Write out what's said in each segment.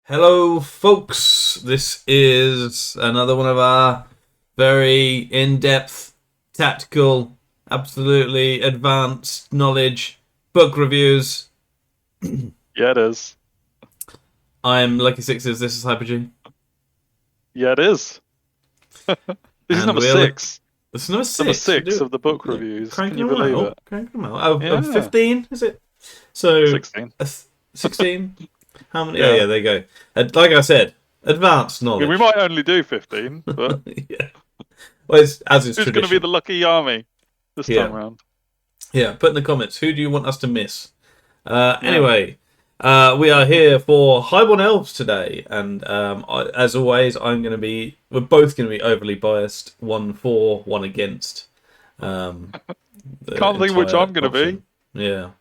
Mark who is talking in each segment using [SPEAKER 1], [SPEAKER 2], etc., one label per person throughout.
[SPEAKER 1] Hello, folks. This is another one of our very in-depth, tactical, absolutely advanced knowledge book reviews.
[SPEAKER 2] Yeah, it is.
[SPEAKER 1] I'm Lucky Sixes. This is Hyperg,
[SPEAKER 2] Yeah, it is. This is
[SPEAKER 1] and
[SPEAKER 2] number
[SPEAKER 1] we're look.
[SPEAKER 2] six.
[SPEAKER 1] This is number
[SPEAKER 2] Number
[SPEAKER 1] six. We're
[SPEAKER 2] six
[SPEAKER 1] doing
[SPEAKER 2] of the book
[SPEAKER 1] yeah,
[SPEAKER 2] reviews. Can
[SPEAKER 1] cranking
[SPEAKER 2] you
[SPEAKER 1] them
[SPEAKER 2] believe
[SPEAKER 1] out.
[SPEAKER 2] it?
[SPEAKER 1] Cranking them out. Of
[SPEAKER 2] Yeah.
[SPEAKER 1] 15, is it? So
[SPEAKER 2] 16.
[SPEAKER 1] 16. How many? Oh
[SPEAKER 2] Yeah.
[SPEAKER 1] yeah, there you go. Like I said, advanced
[SPEAKER 2] I mean, we
[SPEAKER 1] knowledge.
[SPEAKER 2] might only do 15, but
[SPEAKER 1] Yeah. Well, it's, as is
[SPEAKER 2] who's going to be
[SPEAKER 1] tradition.
[SPEAKER 2] the lucky army this time
[SPEAKER 1] Yeah.
[SPEAKER 2] around?
[SPEAKER 1] Yeah, put in the comments, who do you want us to miss?
[SPEAKER 2] Yeah.
[SPEAKER 1] Anyway, we are here for Highborn Elves today, and as always, we're both going to be overly biased, one for, one against the
[SPEAKER 2] Can't think which
[SPEAKER 1] entire
[SPEAKER 2] I'm going to be.
[SPEAKER 1] option. Yeah.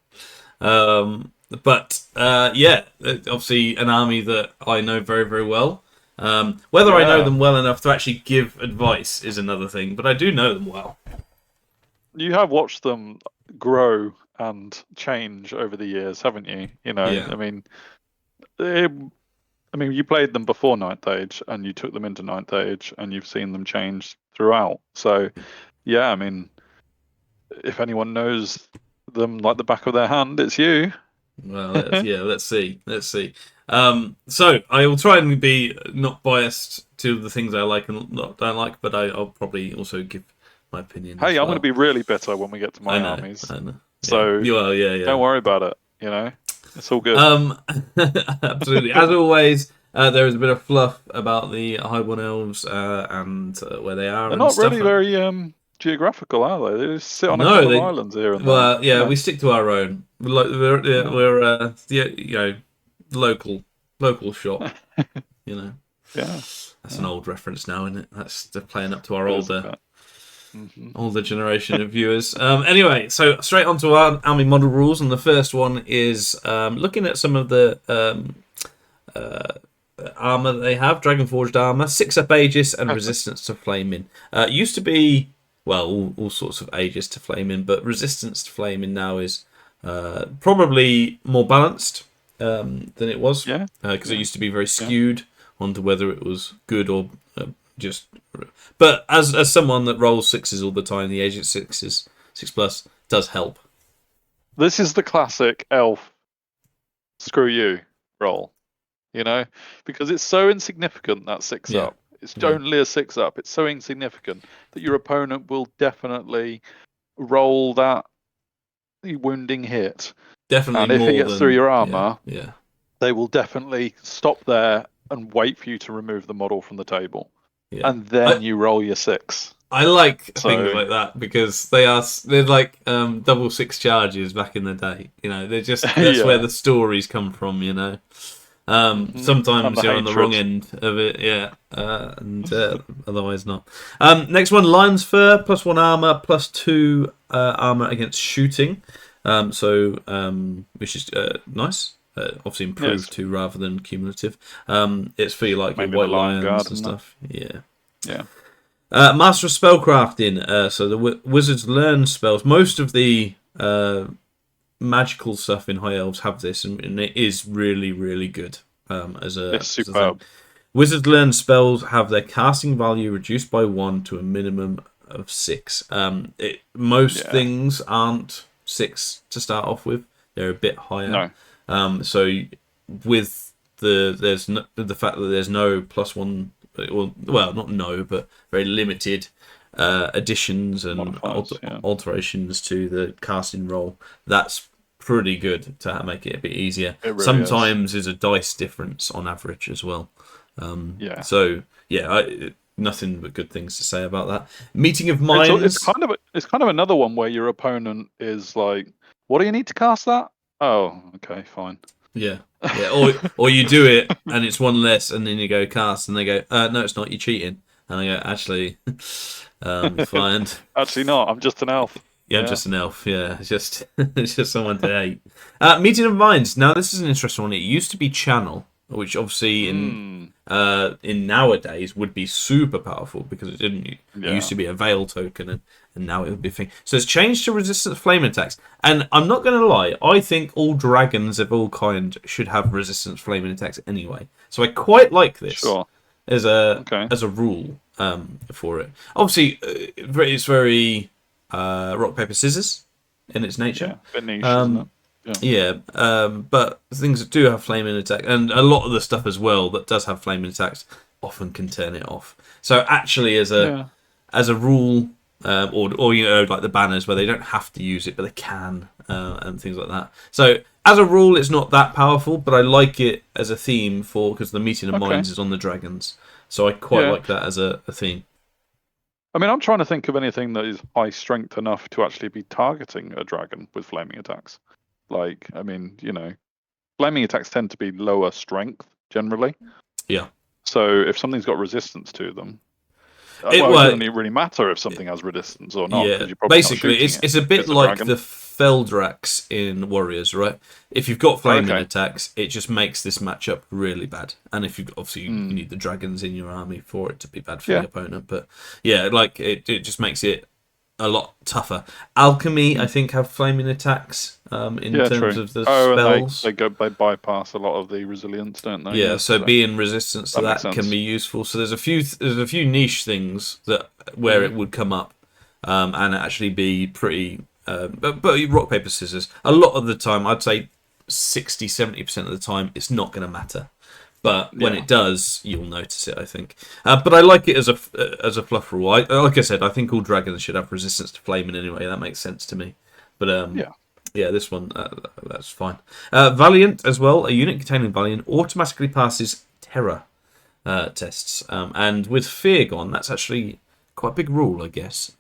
[SPEAKER 1] But obviously an army that I know very, very well. Whether I know
[SPEAKER 2] Yeah.
[SPEAKER 1] them well enough to actually give advice is another thing, but I do know them well.
[SPEAKER 2] You have watched them grow and change over the years, haven't you?
[SPEAKER 1] Yeah.
[SPEAKER 2] You played them before Ninth Age, and you took them into Ninth Age, and you've seen them change throughout. So, yeah, I mean, if anyone knows them like the back of their hand, it's you.
[SPEAKER 1] Well, let's see. Let's see. So I will try and be not biased to the things I like and not don't like, but I'll probably also give my opinion
[SPEAKER 2] Hey,
[SPEAKER 1] as
[SPEAKER 2] I'm going to
[SPEAKER 1] well.
[SPEAKER 2] be really bitter when we get to
[SPEAKER 1] I
[SPEAKER 2] my
[SPEAKER 1] know,
[SPEAKER 2] armies.
[SPEAKER 1] I know. Yeah,
[SPEAKER 2] So
[SPEAKER 1] you are. Yeah,
[SPEAKER 2] don't
[SPEAKER 1] yeah.
[SPEAKER 2] worry about it. It's all good.
[SPEAKER 1] Absolutely. As always, there is a bit of fluff about the Highborn Elves and where they are
[SPEAKER 2] They're
[SPEAKER 1] and
[SPEAKER 2] not
[SPEAKER 1] stuff.
[SPEAKER 2] really very geographical, are they? They just sit on a
[SPEAKER 1] No,
[SPEAKER 2] couple of
[SPEAKER 1] they.
[SPEAKER 2] islands here and there.
[SPEAKER 1] Well, yeah, we stick to our own.
[SPEAKER 2] Yeah.
[SPEAKER 1] Local shop. You know.
[SPEAKER 2] Yeah.
[SPEAKER 1] That's an old reference now, isn't it? That's playing up to our
[SPEAKER 2] It is a bit.
[SPEAKER 1] older generation of viewers. Anyway, so straight on to our army model rules, and the first one is looking at some of the armor that they have: Dragonforged armor, 6-up Aegis, and resistance to flaming. Used to be all sorts of Aegis to flaming, but resistance to flaming now is probably more balanced than it was.
[SPEAKER 2] Yeah.
[SPEAKER 1] Because it used to be very skewed onto whether it was good or just. But as someone that rolls sixes all the time, the Aegis 6+ does help.
[SPEAKER 2] This is the classic elf screw you roll, because it's so insignificant, that six
[SPEAKER 1] Yeah.
[SPEAKER 2] up. It's only a 6-up. It's so insignificant that your opponent will definitely roll that wounding hit.
[SPEAKER 1] Definitely
[SPEAKER 2] And if
[SPEAKER 1] more
[SPEAKER 2] it gets
[SPEAKER 1] than
[SPEAKER 2] through your armor,
[SPEAKER 1] yeah.
[SPEAKER 2] they will definitely stop there and wait for you to remove the model from the table.
[SPEAKER 1] Yeah.
[SPEAKER 2] And then you roll your 6.
[SPEAKER 1] I like things like that because they're like double 6 charges back in the day. That's where the stories come from. Sometimes you're on the wrong end of it, and otherwise not. Next one, Lion's Fur, +1 armor, +2 armor against shooting. Which is nice. Obviously improved too rather than cumulative. It's for your your white lions and stuff. Yeah.
[SPEAKER 2] Yeah.
[SPEAKER 1] Master of Spellcrafting. So the wizards learn spells. Most of the magical stuff in High Elves have this, and it is really, really good.
[SPEAKER 2] It's superb.
[SPEAKER 1] Wizards learn spells have their casting value reduced by 1 to a minimum of 6. Most things aren't 6 to start off with; they're a bit higher.
[SPEAKER 2] No.
[SPEAKER 1] So with the fact that there's no +1. Well, not no, but very limited additions and alterations to the casting roll. That's pretty good to make it a bit easier.
[SPEAKER 2] It really
[SPEAKER 1] Sometimes is a dice difference on average as well. So nothing but good things to say about that. Meeting of Minds.
[SPEAKER 2] It's kind of another one where your opponent is like, "What do you need to cast that?" Oh, okay, fine.
[SPEAKER 1] Yeah. Or you do it and it's one less, and then you go cast, and they go, "No, it's not. You're cheating." And I go, "Actually, fine."
[SPEAKER 2] Actually, not. I'm just an elf.
[SPEAKER 1] Yeah, I'm just an elf. Yeah, it's just someone to hate. Meeting of Minds. Now, this is an interesting one. It used to be Channel, which obviously in nowadays would be super powerful because it didn't. It used to be a veil token, and now it would be a thing. So it's changed to resistance flame attacks. And I'm not going to lie, I think all dragons of all kind should have resistance flaming attacks anyway. So I quite like this as a rule for it. Obviously, it's very rock paper scissors in its nature.
[SPEAKER 2] Yeah, a bit niche, isn't it?
[SPEAKER 1] But things that do have flaming attack, and a lot of the stuff as well that does have flaming attacks, often can turn it off. So actually, as a rule, or like the banners where they don't have to use it, but they can, and things like that. So as a rule, it's not that powerful, but I like it as a theme because the meeting of minds is on the dragons. So I quite like that as a theme.
[SPEAKER 2] I mean, I'm trying to think of anything that is high strength enough to actually be targeting a dragon with flaming attacks. Like, I mean, flaming attacks tend to be lower strength generally.
[SPEAKER 1] Yeah.
[SPEAKER 2] So if something's got resistance to them, it doesn't really matter if something has resistance or not.
[SPEAKER 1] Yeah.
[SPEAKER 2] You're probably
[SPEAKER 1] basically, it's a bit like the Feldrax in Warriors, right? If you've got flaming attacks, it just makes this matchup really bad. And if you you need the dragons in your army for it to be bad for the opponent. But yeah, like it just makes it a lot tougher. Alchemy, I think, have flaming attacks in terms of the spells.
[SPEAKER 2] And they bypass a lot of the resilience, don't they?
[SPEAKER 1] Yeah, so being resistance to that can be useful. So there's a few niche things where it would come up and actually be pretty. But rock paper scissors. A lot of the time, I'd say 60-70% of the time, it's not going to matter. But when it does, you'll notice it, I think. But I like it as a fluff rule. Like I said, I think all dragons should have resistance to flaming anyway. That makes sense to me. But this one, that's fine. Valiant as well. A unit containing Valiant automatically passes Terror tests. And with Fear gone, that's actually quite a big rule, I guess,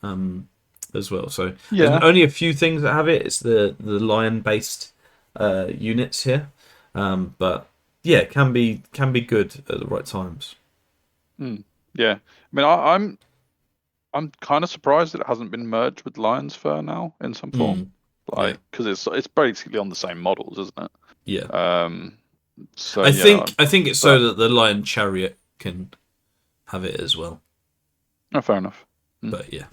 [SPEAKER 1] as well. So there's only a few things that have it. It's the Lion-based units here. But yeah, can be good at the right times.
[SPEAKER 2] Yeah, I mean, I'm kind of surprised that it hasn't been merged with Lion's Fur now in some form, because it's basically on the same models, isn't it?
[SPEAKER 1] Yeah.
[SPEAKER 2] So
[SPEAKER 1] I think it's so that the Lion Chariot can have it as well.
[SPEAKER 2] Oh, fair enough.
[SPEAKER 1] But yeah.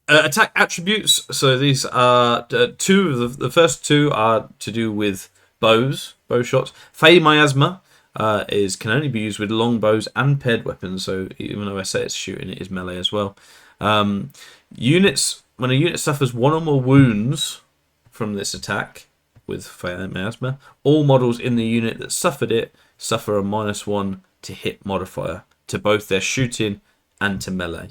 [SPEAKER 2] Attack
[SPEAKER 1] attributes. So these are two of the first two are to do with bow shots. Fey Miasma can only be used with longbows and paired weapons, so even though I say it's shooting, it is melee as well. Units, when a unit suffers one or more wounds from this attack with Fey Miasma, all models in the unit that suffered it suffer a -1 to hit modifier to both their shooting and to melee.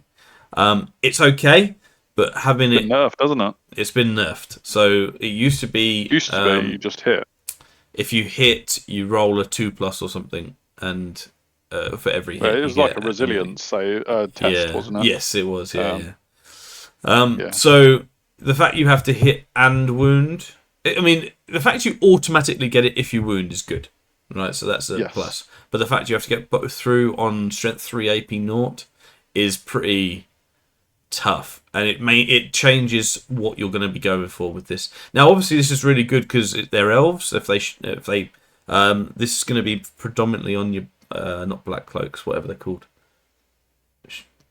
[SPEAKER 1] It's okay, but having
[SPEAKER 2] it's been nerfed, doesn't it?
[SPEAKER 1] It's been nerfed. So it used to be
[SPEAKER 2] you just hit.
[SPEAKER 1] If you hit, you roll a 2+ or something, and for every hit,
[SPEAKER 2] it was like a resilience test, wasn't it?
[SPEAKER 1] Yes, it was. So the fact you have to hit and wound, I mean, the fact you automatically get it if you wound is good, right? So that's a plus. But the fact you have to get both through on strength 3 AP 0 is pretty tough, and it changes what you're going to be going for with this. Now, obviously, this is really good because they're elves. If they this is going to be predominantly on your not black cloaks, whatever they're called.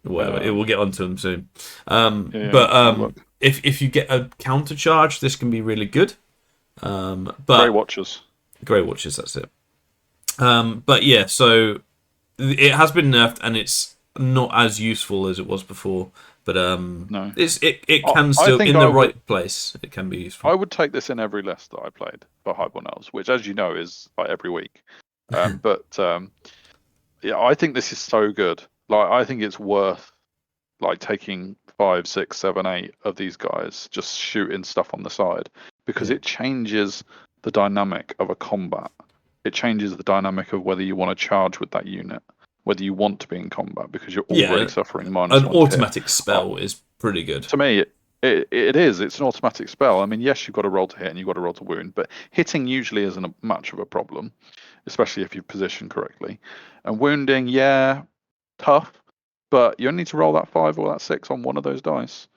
[SPEAKER 1] Whatever, it will get onto them soon. But if you get a counter charge, this can be really good. But
[SPEAKER 2] Grey Watchers,
[SPEAKER 1] that's it. But yeah, so it has been nerfed, and it's not as useful as it was before. But
[SPEAKER 2] no,
[SPEAKER 1] it can still in the right place. It can be useful.
[SPEAKER 2] I would take this in every list that I played for Highborn Elves, which, as you know, is like every week. But I think this is so good. Like, I think it's worth like taking 5, 6, 7, 8 of these guys, just shooting stuff on the side, because it changes the dynamic of a combat. It changes the dynamic of whether you want to charge with that unit, whether you want to be in combat, because you're already suffering -1.
[SPEAKER 1] An automatic spell is pretty good.
[SPEAKER 2] To me, it is. It's an automatic spell. I mean, yes, you've got to roll to hit and you've got to roll to wound, but hitting usually isn't much of a problem, especially if you position correctly. And wounding, tough, but you only need to roll that 5 or that 6 on one of those dice,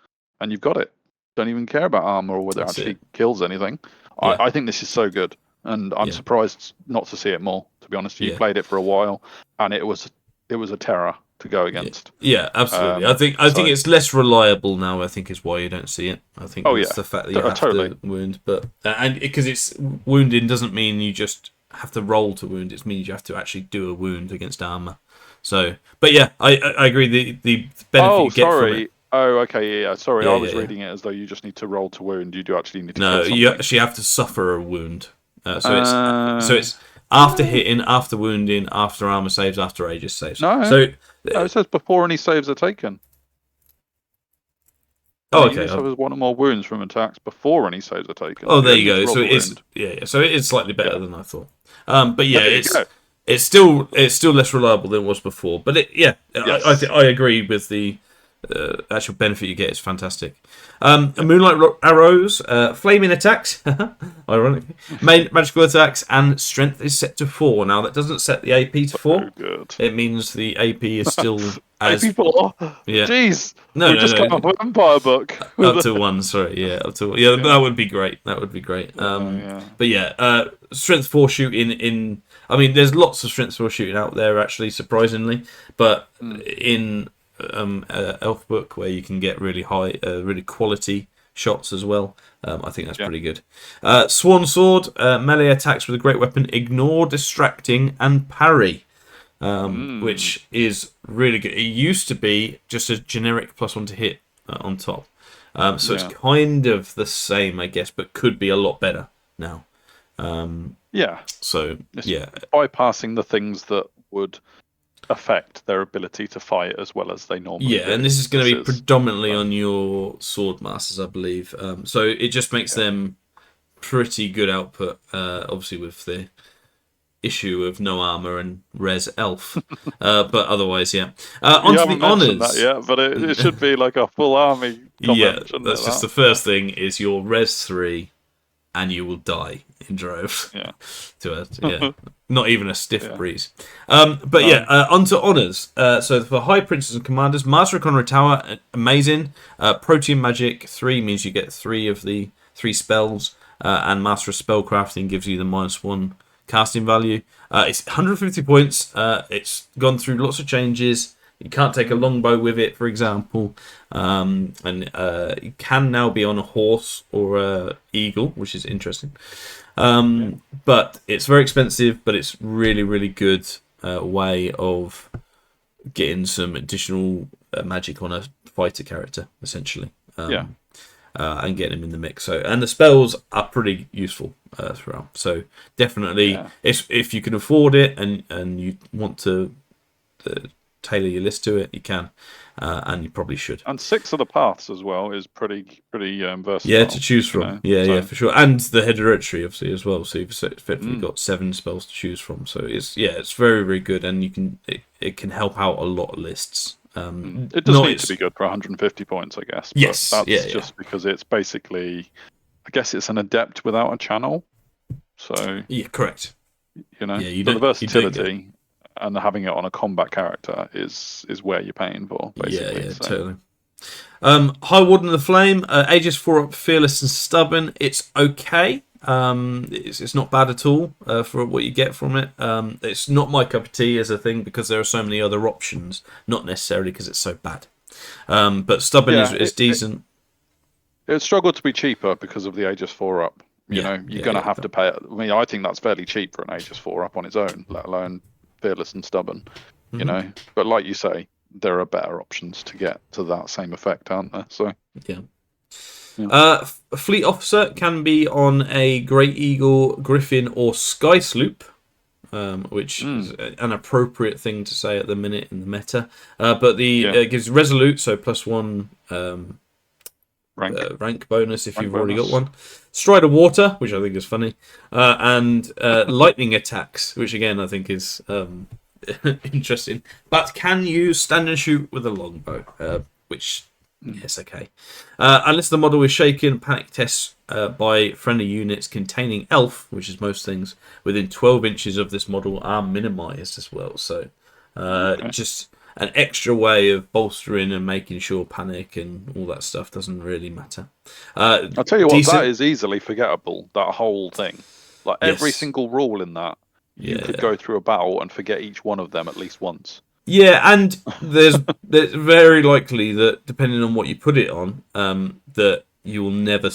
[SPEAKER 2] and you've got it. Don't even care about armor or whether it actually kills anything. I think this is so good, and I'm surprised not to see it more, to To be honest, you played it for a while, and it was a terror to go against.
[SPEAKER 1] Yeah, absolutely. I think it's less reliable now. I think is why you don't see it. I think it's the fact that you have to wound, but and because it's wounding doesn't mean you just have to roll to wound. It means you have to actually do a wound against armor. So, but yeah, I agree. The benefit you get from it.
[SPEAKER 2] Oh, okay, yeah. Sorry, I was reading it as though you just need to roll to wound. You do actually need to.
[SPEAKER 1] No, you actually have to suffer a wound. So it's after hitting, after wounding, after armor saves, after Aegis saves.
[SPEAKER 2] No, it says before any saves are taken.
[SPEAKER 1] Oh, okay.
[SPEAKER 2] You suffers one or more wounds from attacks before any saves are taken.
[SPEAKER 1] Oh, there you go. So it is. Yeah. So it is slightly better than I thought. But yeah, it's still less reliable than it was before. But I agree with the actual benefit you get. It's fantastic. Moonlight arrows, flaming attacks, ironically, magical attacks, and strength is set to 4. Now that doesn't set the AP to 4.
[SPEAKER 2] Good.
[SPEAKER 1] It means the AP is still as
[SPEAKER 2] AP 4.
[SPEAKER 1] Yeah.
[SPEAKER 2] Jeez. We just come up with an Empire book.
[SPEAKER 1] Up to 1. Sorry. Yeah. Up to 1. Yeah. That would be great. But yeah. Strength 4 shooting in. I mean, there's lots of strength 4 shooting out there actually, surprisingly, but in Elf book where you can get really high, really quality shots as well. I think that's pretty good. Swan sword, melee attacks with a great weapon, ignore, distracting, and parry, which is really good. It used to be just a generic +1 to hit on top, so it's kind of the same, I guess, but could be a lot better now. So
[SPEAKER 2] bypassing the things that would affect their ability to fight as well as they normally do.
[SPEAKER 1] And this is going to be predominantly on your sword masters, I believe. So it just makes them pretty good output, obviously with the issue of no armor and res elf. But otherwise, onto the honours.
[SPEAKER 2] That yet, but it should be like a full army comment,
[SPEAKER 1] that's just the first thing is your res 3 and you will die in droves. Not even a stiff breeze. Onto honours. So for High Princes and Commanders, Master of Conroy Tower, amazing. Protean Magic 3 means you get 3 of the 3 spells, and Master of Spellcrafting gives you the -1 casting value. It's 150 points. It's gone through lots of changes. You can't take a longbow with it, for example, and you can now be on a horse or a eagle, which is interesting. But it's very expensive, but it's really, really good way of getting some additional magic on a fighter character, essentially. And getting him in the mix. So, and the spells are pretty useful throughout. So definitely, if you can afford it and you want to tailor your list to it, you can, and you probably should.
[SPEAKER 2] And 6 of the paths as well is pretty versatile.
[SPEAKER 1] Yeah, to choose from. So. For sure. And the hereditary, obviously, as well. So you've effectively got 7 spells to choose from. So it's very, very good, and it can help out a lot of lists.
[SPEAKER 2] It does need to be good for 150 points, I guess.
[SPEAKER 1] Yes,
[SPEAKER 2] that's just because it's basically, I guess it's an adept without a channel. So
[SPEAKER 1] correct.
[SPEAKER 2] The versatility and having it on a combat character is where you're paying for, basically.
[SPEAKER 1] Totally. Highborn the Flame, Aegis 4 up, fearless and stubborn. It's okay. It's not bad at all for what you get from it. It's not my cup of tea as a thing because there are so many other options, not necessarily because it's so bad. But stubborn is decent.
[SPEAKER 2] It struggled to be cheaper because of the Aegis 4 up. You're going to have to pay it. I mean, I think that's fairly cheap for an Aegis 4 up on its own, let alone fearless and stubborn. But like you say, there are better options to get to that same effect, aren't there? So
[SPEAKER 1] Fleet Officer can be on a Great Eagle, Griffin, or Sky Sloop, which is an appropriate thing to say at the minute in the meta. But it gives Resolute, so +1 rank bonus if you've already got one. Strider Water, which I think is funny, and Lightning Attacks, which again I think is interesting. But can use stand and shoot with a longbow, which. Yes, okay. Unless the model is shaken, panic tests by friendly units containing elf, which is most things, within 12 inches of this model are minimised as well. So just an extra way of bolstering and making sure panic and all that stuff doesn't really matter.
[SPEAKER 2] I'll tell you what, that is easily forgettable, that whole thing. Like every single rule in that you could go through a battle and forget each one of them at least once.
[SPEAKER 1] Yeah, and there's very likely that depending on what you put it on, that you will never.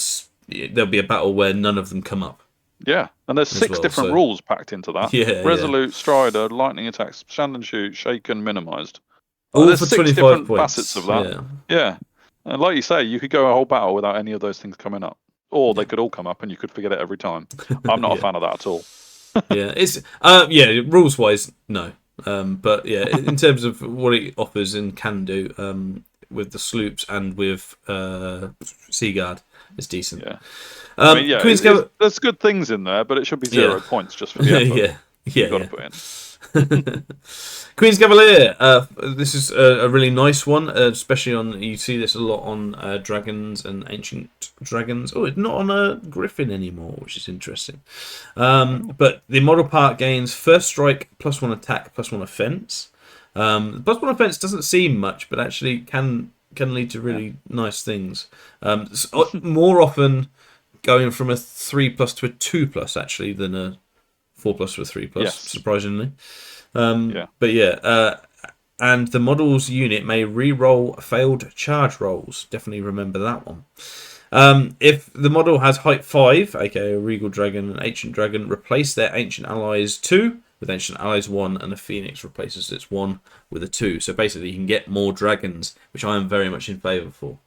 [SPEAKER 1] There'll be a battle where none of them come up.
[SPEAKER 2] Yeah, and there's 6 different rules packed into that.
[SPEAKER 1] Yeah,
[SPEAKER 2] Resolute, Strider, lightning attacks, stand and shoot, shaken, minimized.
[SPEAKER 1] All
[SPEAKER 2] there's
[SPEAKER 1] for
[SPEAKER 2] 6
[SPEAKER 1] 25
[SPEAKER 2] different
[SPEAKER 1] points.
[SPEAKER 2] facets of that. Yeah. And like you say, you could go a whole battle without any of those things coming up. Or they could all come up and you could forget it every time. I'm not a fan of that at all.
[SPEAKER 1] Yeah, it's rules wise, no. But yeah, in terms of what it offers and can do, with the sloops and with Seagard, it's decent.
[SPEAKER 2] Yeah. I mean, there's good things in there, but it should be 0 points just for the effort you've got to put in.
[SPEAKER 1] Queen's Cavalier. This is a really nice one, especially on. You see this a lot on dragons and ancient dragons. Oh, it's not on a Griffin anymore, which is interesting. But the model part gains first strike, +1 attack, +1 offense. +1 offense doesn't seem much, but actually can lead to really nice things. More often going from a 3+ to a 2+ actually than a 4+ to a 3+, surprisingly. But yeah, and the model's unit may re-roll failed charge rolls. Definitely remember that one. If the model has height 5, aka a Regal Dragon and Ancient Dragon, replace their Ancient Allies 2 with Ancient Allies 1, and a Phoenix replaces its 1 with a 2. So basically you can get more dragons, which I am very much in favour for.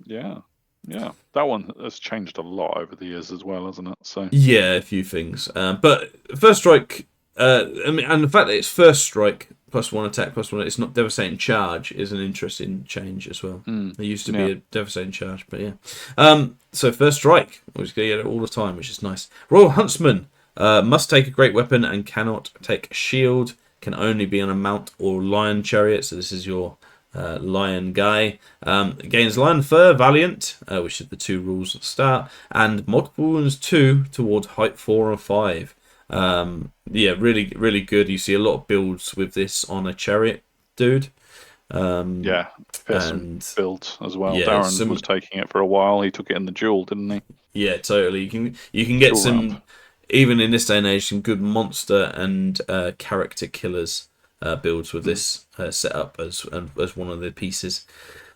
[SPEAKER 2] Yeah. Yeah, that one has changed a lot over the years as well, hasn't it? So
[SPEAKER 1] yeah, a few things. But first strike, and the fact that it's first strike +1 attack +1, it's not devastating charge, is an interesting change as well. There used to be a devastating charge, but yeah. So first strike, we're just gonna get it all the time, which is nice. Royal Huntsman must take a great weapon and cannot take a shield. Can only be on a mount or lion chariot. So this is your lion guy. Gains lion fur, valiant, which are the 2 rules at the start, and multiple wounds 2 towards height 4 or 5. Yeah, really, really good. You see a lot of builds with this on a chariot dude.
[SPEAKER 2] Yeah, and builds as well. Yeah, Darren was taking it for a while. He took it in the duel, didn't he?
[SPEAKER 1] Yeah, totally. You can get some, even in this day and age, some good monster and character killers builds with this setup as one of the pieces.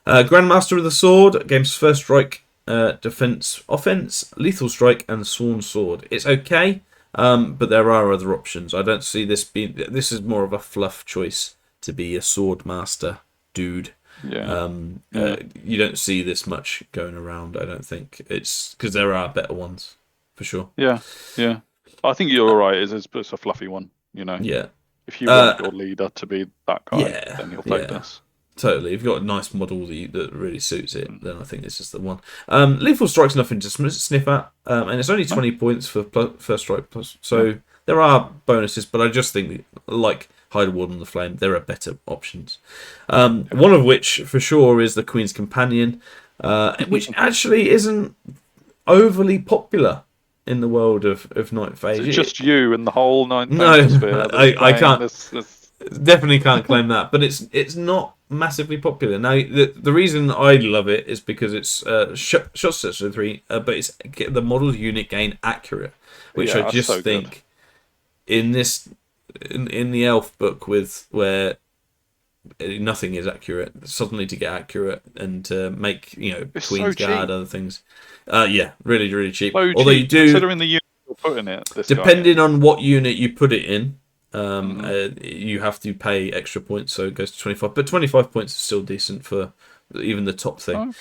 [SPEAKER 1] Grandmaster of the Sword gains first strike, defense, offense, lethal strike, and sworn sword. It's okay, but there are other options. I don't see this being. This is more of a fluff choice to be a sword master dude.
[SPEAKER 2] Yeah.
[SPEAKER 1] You don't see this much going around. I don't think it's because there are better ones for sure.
[SPEAKER 2] Yeah, yeah. I think you're all right. It's a fluffy one, you know.
[SPEAKER 1] Yeah.
[SPEAKER 2] If you want your leader to be that guy, then you'll take this.
[SPEAKER 1] Totally. If you've got a nice model that really suits it, then I think this is the one. Lethal strike's nothing to sniff at, and it's only 20 points for first strike plus. So there are bonuses, but I just think like Highborn and the Flame, there are better options. One of which for sure is the Queen's Companion, which actually isn't overly popular in the world of Ninth Phase.
[SPEAKER 2] It's just you and the whole Ninth Phase.
[SPEAKER 1] No, I can't. Definitely can't claim that, but it's not massively popular. Now, the reason I love it is because it's shot sets to 3, but it's the model's unit gain accurate, which I just think in this in the Elf book where nothing is accurate, suddenly to get accurate and to make Queen's Guard, other things. Yeah, really, really cheap.
[SPEAKER 2] So
[SPEAKER 1] although
[SPEAKER 2] cheap,
[SPEAKER 1] you do,
[SPEAKER 2] considering the unit you're putting it,
[SPEAKER 1] depending on what unit you put it in, you have to pay extra points, so it goes to 25. But 25 points is still decent for even the top thing.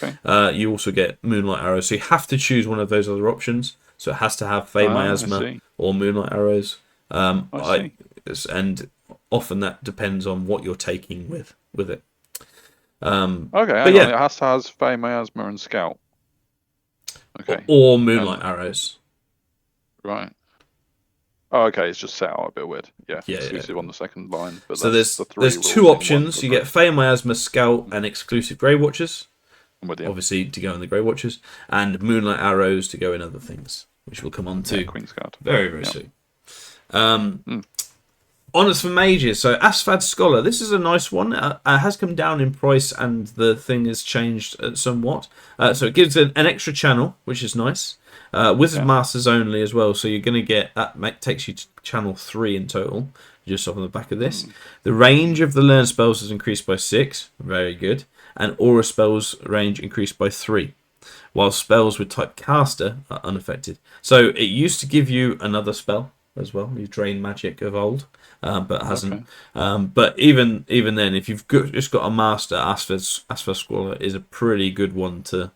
[SPEAKER 1] You also get Moonlight Arrows, so you have to choose one of those other options. So it has to have Fey Miasma or Moonlight Arrows. And often that depends on what you're taking with it.
[SPEAKER 2] But yeah, it has to have Fey Miasma and Scout. Okay.
[SPEAKER 1] Or Moonlight Arrows.
[SPEAKER 2] Right. Oh, okay. It's just set out a bit weird. Yeah. Exclusive on the second line. But
[SPEAKER 1] so there's 2 options. You get Fey Miasma, Scout, and exclusive Grey Watchers. Obviously to go in the Grey Watchers, and Moonlight Arrows to go in other things, which we'll come on to
[SPEAKER 2] Queen's Guard.
[SPEAKER 1] very, very soon. Honours for mages. So Asphad Scholar. This is a nice one. It has come down in price and the thing has changed somewhat. So it gives an extra channel, which is nice. Wizard Masters only as well. So you're going to get that takes you to channel 3 in total. Just off on the back of this. The range of the learn spells has increased by 6. Very good. And aura spells range increased by 3. While spells with type caster are unaffected. So it used to give you another spell as well. You drain magic of old, but hasn't. But even then, if you've just got a master, Asphad Squaller is a pretty good one to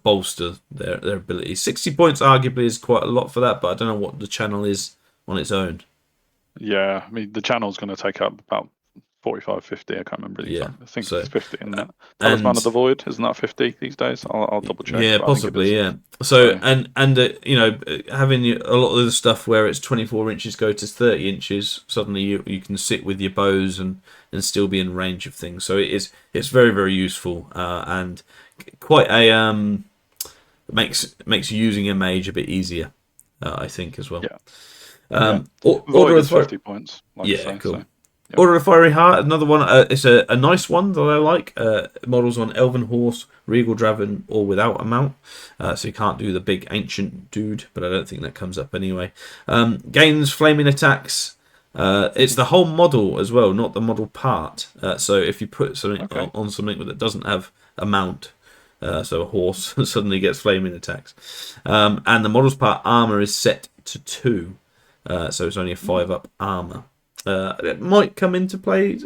[SPEAKER 1] bolster their abilities. 60 points arguably is quite a lot for that, but I don't know what the channel is on its own.
[SPEAKER 2] Yeah, I mean the channel's going to take up about 45, 50. I can't remember the exact. I think it's 50 in that. Talisman of the Void, isn't that 50 these days? I'll double check.
[SPEAKER 1] Yeah, possibly. Yeah. So and having a lot of the stuff where it's 24 inches go to 30 inches, suddenly you can sit with your bows and still be in range of things. So it's very, very useful and quite a makes using a mage a bit easier, I think as well.
[SPEAKER 2] Yeah.
[SPEAKER 1] Order of
[SPEAKER 2] 50 points. Like
[SPEAKER 1] cool.
[SPEAKER 2] So. Yep.
[SPEAKER 1] Order of Fiery Heart, another one. It's a nice one that I like. Models on Elven Horse, Regal Dragon, or without a mount. So you can't do the big ancient dude, but I don't think that comes up anyway. Gains flaming attacks. It's the whole model as well, not the model part. So if you put something on something that doesn't have a mount, so a horse suddenly gets flaming attacks. And the model's part armor is set to 2. So it's only a 5-up armor. It might come into play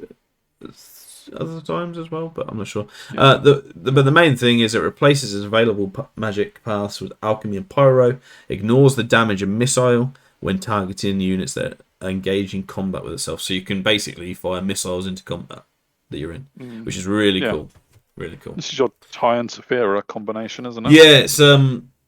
[SPEAKER 1] other times as well, but I'm not sure. But the main thing is it replaces its available magic paths with Alchemy and Pyro, ignores the damage and missile when targeting units that are engaged in combat with itself. So you can basically fire missiles into combat that you're in, which is really cool. Really cool.
[SPEAKER 2] This is your Ty and Saphira combination, isn't it?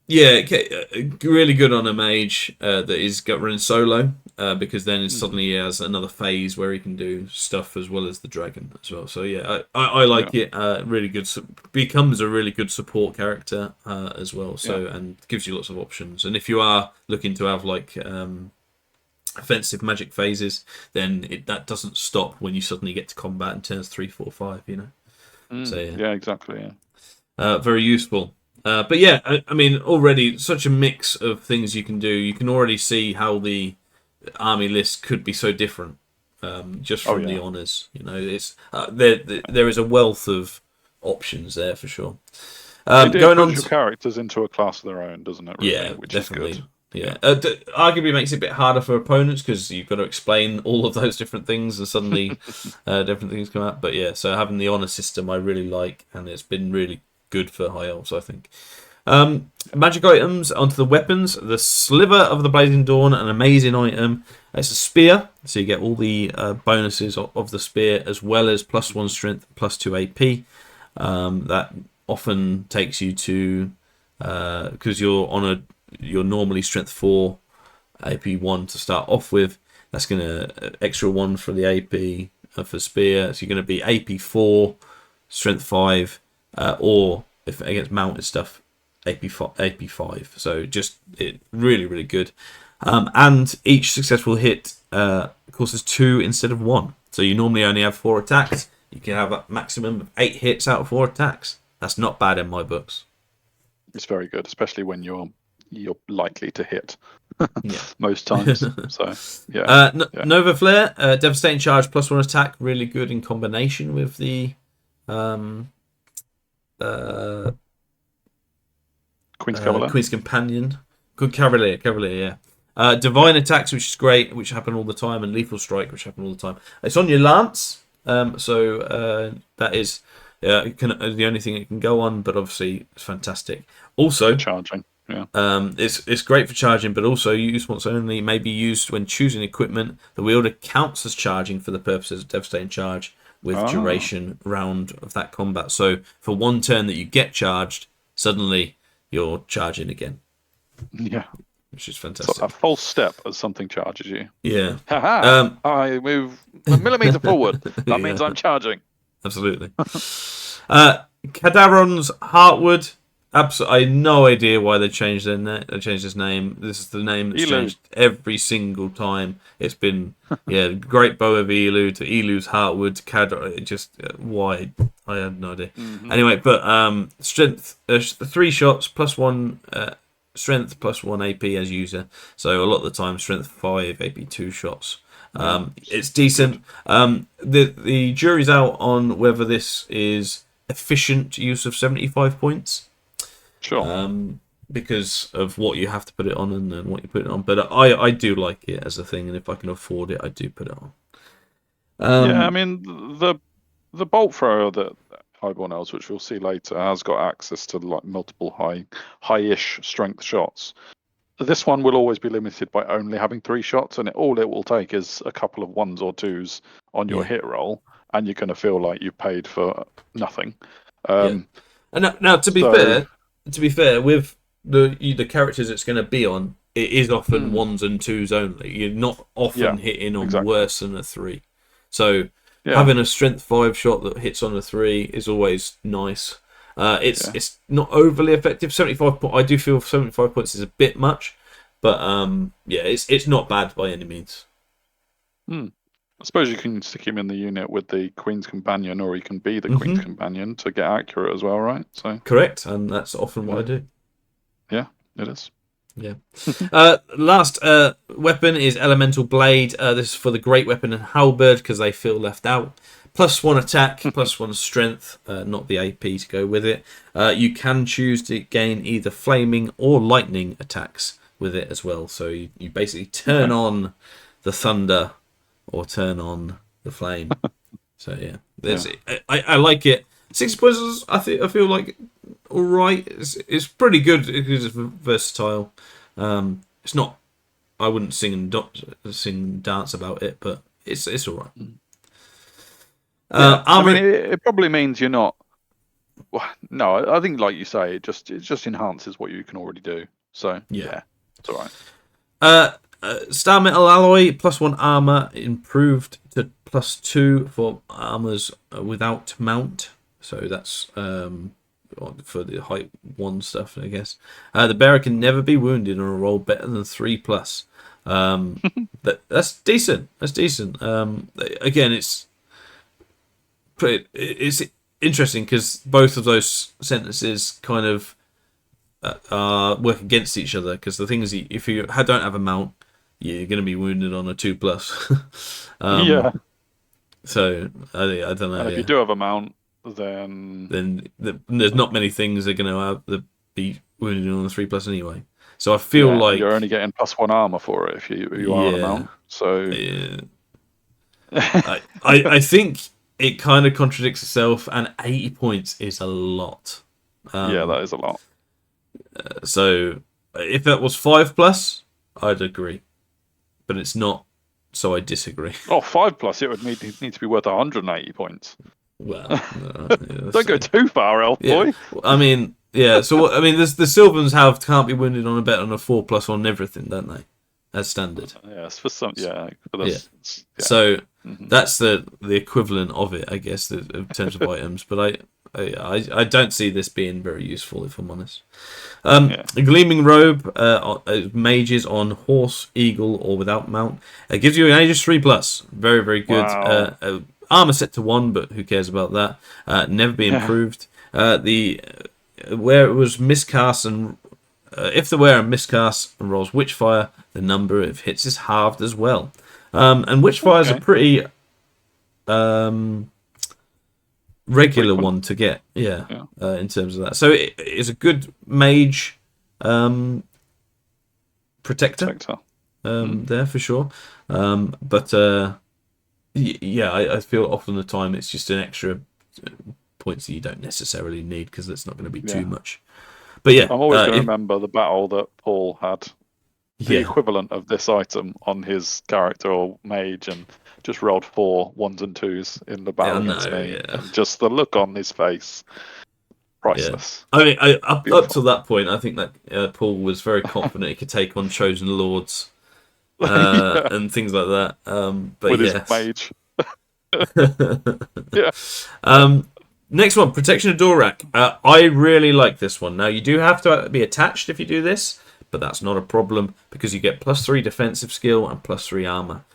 [SPEAKER 1] Yeah, it's really good on a mage that is running solo because then suddenly he has another phase where he can do stuff as well as the dragon as well. So yeah, I like it. Really good. Becomes a really good support character as well. So and gives you lots of options. And if you are looking to have like offensive magic phases, then that doesn't stop when you suddenly get to combat and turns 3, 4, 5. You know. So
[SPEAKER 2] yeah, exactly.
[SPEAKER 1] Very useful. But yeah, I mean, already such a mix of things you can do. You can already see how the army list could be so different just from the honours. You know, it's there is a wealth of options there for sure.
[SPEAKER 2] Going on, your characters into a class of their own, doesn't it? Really?
[SPEAKER 1] Yeah,
[SPEAKER 2] which
[SPEAKER 1] definitely.
[SPEAKER 2] Is good.
[SPEAKER 1] Yeah, arguably makes it a bit harder for opponents because you've got to explain all of those different things and suddenly different things come out. But yeah, so having the honour system I really like, and it's been really good for High Elves, I think. Magic items onto the weapons. The Sliver of the Blazing Dawn, an amazing item. It's a spear, so you get all the bonuses of the spear as well as +1 strength, +2 AP. That often takes you to because you're normally strength 4, AP 1 to start off with. That's gonna extra 1 for the AP for spear. So you're gonna be AP 4, strength 5. Or if against mounted stuff, AP5. So just really, really good. And each successful hit causes 2 instead of 1. So you normally only have 4 attacks. You can have a maximum of 8 hits out of 4 attacks. That's not bad in my books.
[SPEAKER 2] It's very good, especially when you're likely to hit most times. So yeah.
[SPEAKER 1] Nova Flare, devastating charge +1 attack, really good in combination with the Queen's Companion. Good Cavalier, yeah. Divine attacks, which is great, which happen all the time, and lethal strike, which happen all the time. It's on your lance, so that is the only thing it can go on, but obviously it's fantastic. Also,
[SPEAKER 2] charging. Yeah.
[SPEAKER 1] It's great for charging, but also use once only, may be used when choosing equipment. The wielder counts as charging for the purposes of devastating charge with duration round of that combat. So for one turn that you get charged, suddenly you're charging again.
[SPEAKER 2] Yeah.
[SPEAKER 1] Which is fantastic.
[SPEAKER 2] So a false step as something charges you.
[SPEAKER 1] Yeah.
[SPEAKER 2] I move a millimetre forward. That means I'm charging.
[SPEAKER 1] Absolutely. Cadaron's Heartwood. absolutely. I had no idea why they changed They changed his name. This is the name that's
[SPEAKER 2] Elu.
[SPEAKER 1] changed every single time. It's been Great Bow of Elu to Elu's Heartwood to Cador. Just why I had no idea.
[SPEAKER 2] Mm-hmm.
[SPEAKER 1] Anyway, but strength 3 shots plus 1 strength plus 1 AP as user. So a lot of the time strength 5 AP 2 shots. It's decent. The jury's out on whether this is efficient use of 75 points.
[SPEAKER 2] Sure.
[SPEAKER 1] Because of what you have to put it on and what you put it on. But I do like it as a thing, and if I can afford it, I do put it on.
[SPEAKER 2] I mean, the bolt thrower that Highborn Elves, which we'll see later, has got access to like multiple high-ish strength shots. This one will always be limited by only having 3 shots, and all it will take is a couple of 1s or 2s on your hit roll, and you're going to feel like you've paid for nothing.
[SPEAKER 1] And now, to be fair, with the characters it's going to be on, it is often 1s and 2s only. You're not often hitting on worse than a 3. So having a strength 5 shot that hits on a 3 is always nice. It's not overly effective. 75 I do feel 75 points is a bit much, but it's not bad by any means.
[SPEAKER 2] I suppose you can stick him in the unit with the Queen's Companion, or he can be the Queen's Companion to get accurate as well, right? So
[SPEAKER 1] correct, and that's often what I do.
[SPEAKER 2] Yeah, it is.
[SPEAKER 1] Yeah. Last weapon is Elemental Blade. This is for the Great Weapon and Halberd because they feel left out. Plus 1 attack, plus 1 strength, not the AP to go with it. You can choose to gain either flaming or lightning attacks with it as well. So you basically turn on the thunder or turn on the flame. So I like it. 6 points, I feel like all right. It's pretty good because it's versatile. It's not. I wouldn't sing and dance about it, but it's all right.
[SPEAKER 2] I mean, it probably means you're not. Well, no, I think, like you say, it just enhances what you can already do. So it's all right.
[SPEAKER 1] Star Metal Alloy plus 1 armor improved to plus 2 for armors without mount. So that's for the height 1 stuff, I guess. The bearer can never be wounded on a roll better than 3+. That's decent. That's decent. Again, it's interesting because both of those sentences kind of work against each other. Because the thing is, if you don't have a mount, you're going to be wounded on a 2+. So I don't know.
[SPEAKER 2] And if you do have a mount, then
[SPEAKER 1] there's not many things that are going to be wounded on a 3+ anyway. So I feel like
[SPEAKER 2] you're only getting plus 1 armor for it if you are on a mount. So
[SPEAKER 1] I think it kind of contradicts itself, and 80 points is a lot.
[SPEAKER 2] That is a lot.
[SPEAKER 1] So if that was 5+, I'd agree, but it's not. So I disagree.
[SPEAKER 2] 5+, it would need to be worth 180 points.
[SPEAKER 1] Well,
[SPEAKER 2] don't go too far, Elf boy.
[SPEAKER 1] I mean, So the Sylvans can't be wounded on a bet on a 4+ on everything, don't they? As standard.
[SPEAKER 2] Yes, for some. For this.
[SPEAKER 1] So that's the equivalent of it, I guess, in terms of items. But I don't see this being very useful, if I'm honest. A Gleaming Robe, mages on horse, eagle, or without mount. It gives you an Aegis 3+. Very, very good.
[SPEAKER 2] Wow.
[SPEAKER 1] Armor set to 1, but who cares about that? Never be improved. Where it was miscast and if the wearer miscasts and rolls Witchfire, the number of hits is halved as well. And Witchfire is a pretty regular one to get, in terms of that. So it is a good mage protector. There for sure. But I feel often the time it's just an extra points that you don't necessarily need because it's not going to be too much. But
[SPEAKER 2] I'm always going to remember the battle that Paul had the equivalent of this item on his character or mage and just rolled 4 1s and 2s in the battle against me. And just the look on his face, priceless.
[SPEAKER 1] I mean, up to that point, I think that Paul was very confident he could take on Chosen Lords and things like that. But
[SPEAKER 2] with his mage.
[SPEAKER 1] Next one, Protection of Dorak. I really like this one. Now, you do have to be attached if you do this, but that's not a problem because you get +3 defensive skill and +3 armor.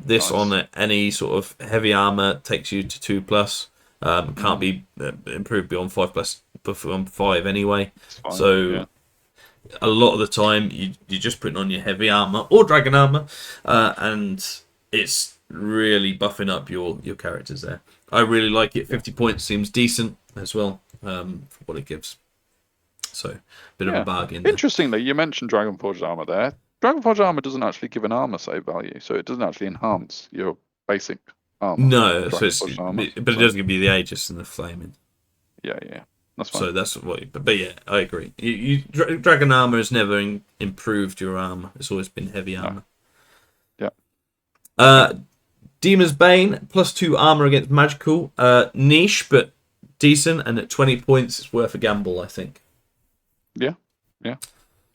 [SPEAKER 1] This on any sort of heavy armor takes you to 2+. Can't be improved beyond 5+, beyond 5 anyway. So a lot of the time you're just putting on your heavy armor or dragon armor, and it's really buffing up your characters there. I really like it. 50 points seems decent as well for what it gives. So, bit of a bargain.
[SPEAKER 2] Interestingly, you mentioned Dragonforged armor there. Dragonforged armor doesn't actually give an armor save value, so it doesn't actually enhance your basic armor.
[SPEAKER 1] No, but it does give you the Aegis and the flaming.
[SPEAKER 2] Yeah, that's fine.
[SPEAKER 1] So that's what. But yeah, I agree. Dragon armor has never improved your armor. It's always been heavy armor.
[SPEAKER 2] Yeah.
[SPEAKER 1] Demon's Bane, +2 armor against magical. Niche, but decent, and at 20 points, it's worth a gamble, I think.
[SPEAKER 2] Yeah.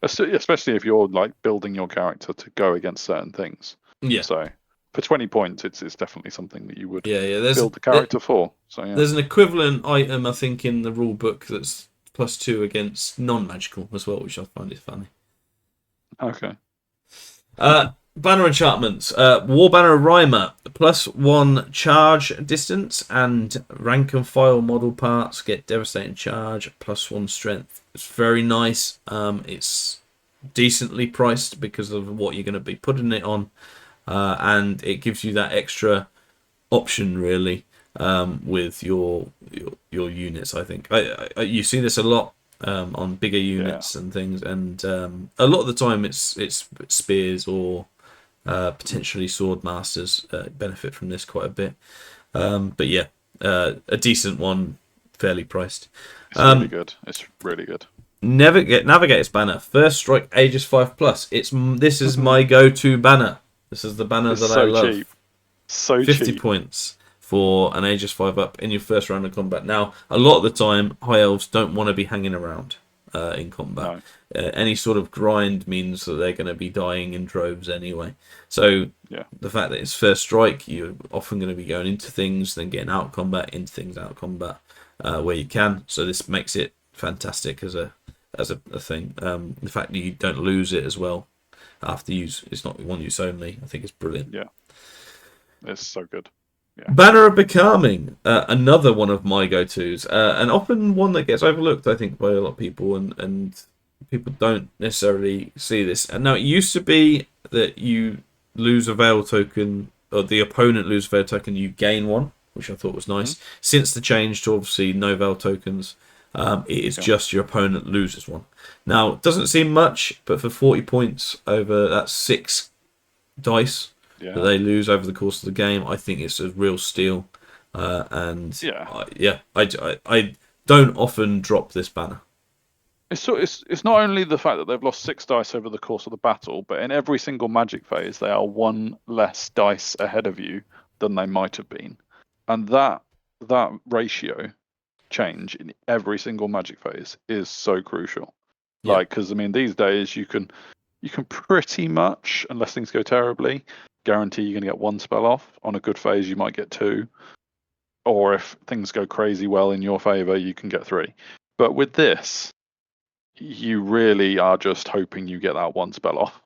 [SPEAKER 2] Especially if you're like building your character to go against certain things.
[SPEAKER 1] Yeah.
[SPEAKER 2] So for 20 points, it's definitely something that you would
[SPEAKER 1] build
[SPEAKER 2] the character for. So yeah.
[SPEAKER 1] There's an equivalent item, I think, in the rule book that's +2 against non-magical as well, which I find is funny.
[SPEAKER 2] Okay.
[SPEAKER 1] Banner enchantments. War Banner of Rhymer, +1 charge distance, and rank and file model parts get devastating charge, +1 strength. It's very nice. It's decently priced because of what you're going to be putting it on, and it gives you that extra option really with your units. I think you see this a lot on bigger units and things, and a lot of the time it's spears or potentially sword masters benefit from this quite a bit. But yeah, a decent one, fairly priced.
[SPEAKER 2] It's really good. It's really good.
[SPEAKER 1] Navigator's banner, first strike Aegis 5+. This is my go-to banner. This is the banner that I love.
[SPEAKER 2] Cheap. So
[SPEAKER 1] 50
[SPEAKER 2] cheap.
[SPEAKER 1] points for an Aegis 5 up in your first round of combat. Now, a lot of the time, High Elves don't want to be hanging around in combat. No. Any sort of grind means that they're going to be dying in droves anyway. So the fact that it's first strike, you're often going to be going into things, then getting out of combat, into things, out of combat, where you can. So this makes it fantastic as a thing. The fact that you don't lose it as well after use, it's not one use only, I think is brilliant.
[SPEAKER 2] Yeah, it's so good. Yeah.
[SPEAKER 1] Banner of Becoming, another one of my go-tos, and often one that gets overlooked, I think, by a lot of people, and people don't necessarily see this. And now, it used to be that you lose a Veil token, or the opponent loses a Veil token, you gain one, which I thought was nice. Mm-hmm. Since the change to obviously no Veil tokens, it is just your opponent loses one. Now, it doesn't seem much, but for 40 points over, that's 6 dice that they lose over the course of the game. I think it's a real steal, I don't often drop this banner.
[SPEAKER 2] It's not only the fact that they've lost 6 dice over the course of the battle, but in every single magic phase they are 1 less dice ahead of you than they might have been, and that ratio change in every single magic phase is so crucial. Like, because I mean, these days you can pretty much, unless things go terribly, guarantee you're going to get 1 spell off. On a good phase, you might get 2, or if things go crazy well in your favor, you can get 3. But with this, you really are just hoping you get that 1 spell off.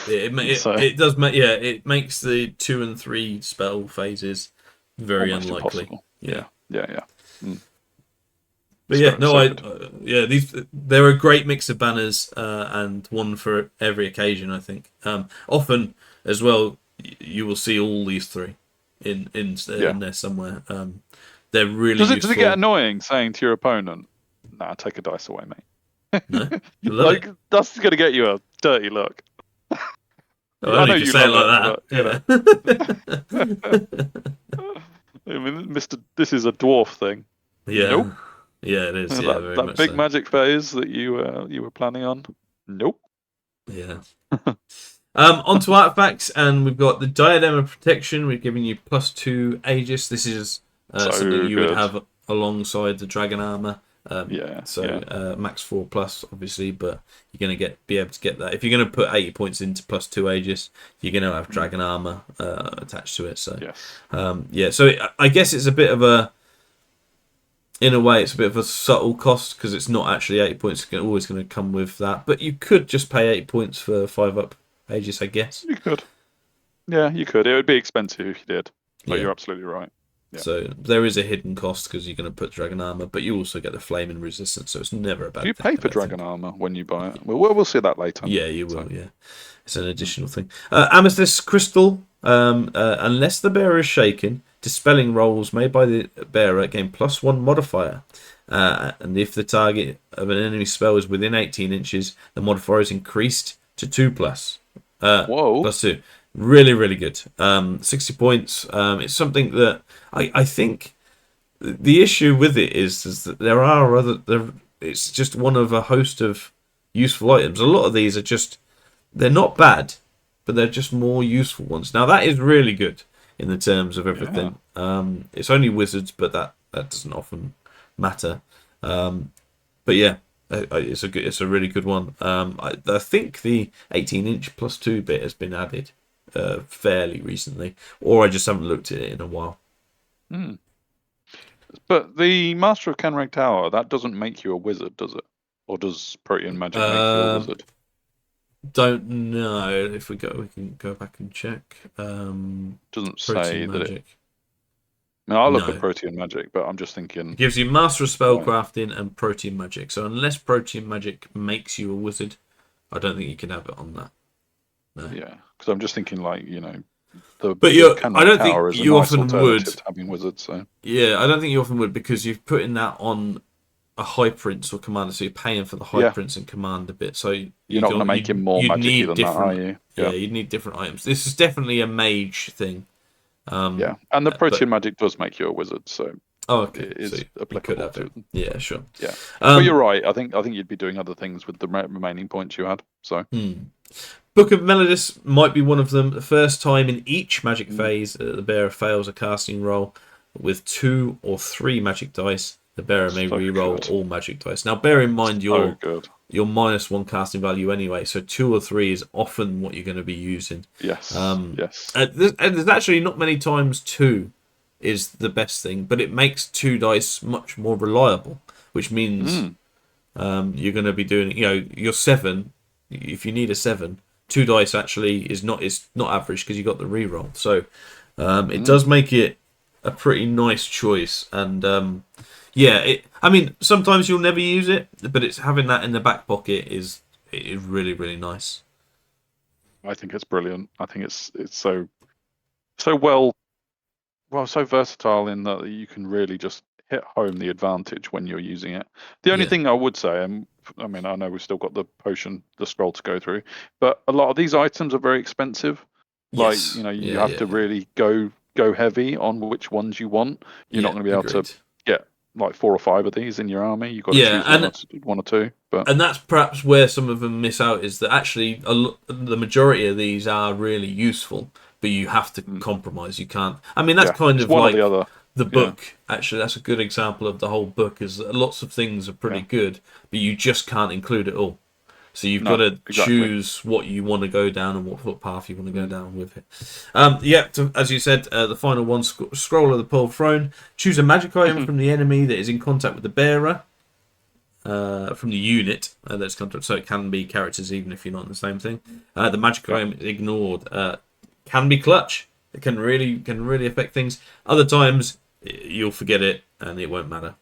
[SPEAKER 1] It does. It makes the 2 and 3 spell phases very unlikely.
[SPEAKER 2] Impossible. Yeah. Mm.
[SPEAKER 1] But they're a great mix of banners, and one for every occasion, I think. Often as well, you will see all these 3 in there somewhere. They're really useful.
[SPEAKER 2] Does it get annoying saying to your opponent, "Nah, take a dice away, mate"?
[SPEAKER 1] No,
[SPEAKER 2] like that's going to get you a dirty look.
[SPEAKER 1] I know you say it like that.
[SPEAKER 2] But, I mean, this is a dwarf thing.
[SPEAKER 1] Yeah.
[SPEAKER 2] Nope.
[SPEAKER 1] Yeah, it is.
[SPEAKER 2] That big magic phase that you were planning on. Nope.
[SPEAKER 1] Yeah. Onto artifacts, and we've got the Diadem of Protection. We've given you +2 Aegis. This is something you would have alongside the Dragon Armor. Max 4+, obviously, but you're going to be able to get that. If you're going to put 80 points into +2 Aegis, you're going to have Dragon Armor attached to it. So, so I guess it's a bit of in a way, it's a bit of a subtle cost because it's not actually 80 points. It's always going to come with that. But you could just pay 8 points for 5-up Aegis, I guess.
[SPEAKER 2] You could. Yeah, you could. It would be expensive if you did. But
[SPEAKER 1] Yeah.
[SPEAKER 2] you're absolutely right. Yeah.
[SPEAKER 1] So there is a hidden cost because you're going to put Dragon Armor, but you also get the Flaming Resistance, so it's never a bad thing.
[SPEAKER 2] Do you pay for Dragon Armor when you buy it? We'll see that later.
[SPEAKER 1] Yeah, you will, yeah. It's an additional thing. Amethyst Crystal, unless the bearer is shaken, dispelling rolls made by the bearer gain +1 modifier. And if the target of an enemy spell is within 18 inches, the modifier is increased to 2+.
[SPEAKER 2] Whoa.
[SPEAKER 1] +2. Really, really good. 60 points. It's something that I think the issue with it is that there are it's just one of a host of useful items. A lot of these are they're not bad, but they're just more useful ones. Now that is really good in the terms of everything. Yeah. It's only wizards, but that doesn't often matter. But yeah, it's a really good one. I think the 18-inch +2 bit has been added fairly recently, or I just haven't looked at it in a while.
[SPEAKER 2] But the Master of Kenreg Tower, that doesn't make you a wizard, does it? Or does Protean Magic make you a wizard?
[SPEAKER 1] Don't know. If we can go back and check.
[SPEAKER 2] Doesn't say that
[SPEAKER 1] Magic.
[SPEAKER 2] I'll look at Protean Magic, but I'm just thinking...
[SPEAKER 1] It gives you Master of Spellcrafting and Protean Magic. So unless Protean Magic makes you a wizard, I don't think you can have it on that. No.
[SPEAKER 2] Yeah, because I'm just thinking like, I don't
[SPEAKER 1] think you often would.
[SPEAKER 2] Having wizards, so.
[SPEAKER 1] Yeah, I don't think you often would because you've put in that on a High Prince or Commander, so you're paying for the High Prince and Command a bit. So
[SPEAKER 2] you're not going to make him more magic than that, are you?
[SPEAKER 1] Yeah, you'd need different items. This is definitely a Mage thing.
[SPEAKER 2] And the Protean Magic does make you a wizard, so
[SPEAKER 1] it
[SPEAKER 2] is applicable to them.
[SPEAKER 1] Yeah, sure.
[SPEAKER 2] Yeah, but you're right. I think you'd be doing other things with the remaining points you had. So.
[SPEAKER 1] Book of Melodies might be one of them. The first time in each magic phase, the bearer fails a casting roll with 2 or 3 magic dice. The bearer may re-roll all magic dice. Now, bear in mind your -1 casting value anyway, so 2 or 3 is often what you're going to be using.
[SPEAKER 2] Yes. Yes.
[SPEAKER 1] And there's actually not many times 2 is the best thing, but it makes 2 dice much more reliable, which means you're going to be doing, your 7. If you need a 7, 2 dice actually is not average because you got the re-roll. So it does make it a pretty nice choice. And sometimes you'll never use it, but it's having that in the back pocket is really, really nice.
[SPEAKER 2] I think it's brilliant. I think it's so so versatile in that you can really just hit home the advantage when you're using it. The only thing I would say, I know we've still got the scroll to go through, but a lot of these items are very expensive.
[SPEAKER 1] Yes.
[SPEAKER 2] Like, you have to really go heavy on which ones you want. You're not going to be able to get like 4 or 5 of these in your army. You've got to choose one or two. And
[SPEAKER 1] that's perhaps where some of them miss out, is that actually the majority of these are really useful, but you have to compromise. You can't. That's kind of
[SPEAKER 2] one
[SPEAKER 1] like
[SPEAKER 2] or the other.
[SPEAKER 1] The book, actually, that's a good example of the whole book, is that lots of things are pretty good, but you just can't include it all. So you've got to choose what you want to go down and what footpath you want to go down with it. As you said, the final one, Scroll of the Pearl Throne. Choose a magic item from the enemy that is in contact with the bearer, from the unit that's contact. So it can be characters even if you're not in the same thing. The magic item is ignored. Can be clutch. It can really affect things. Other times you'll forget it and it won't matter.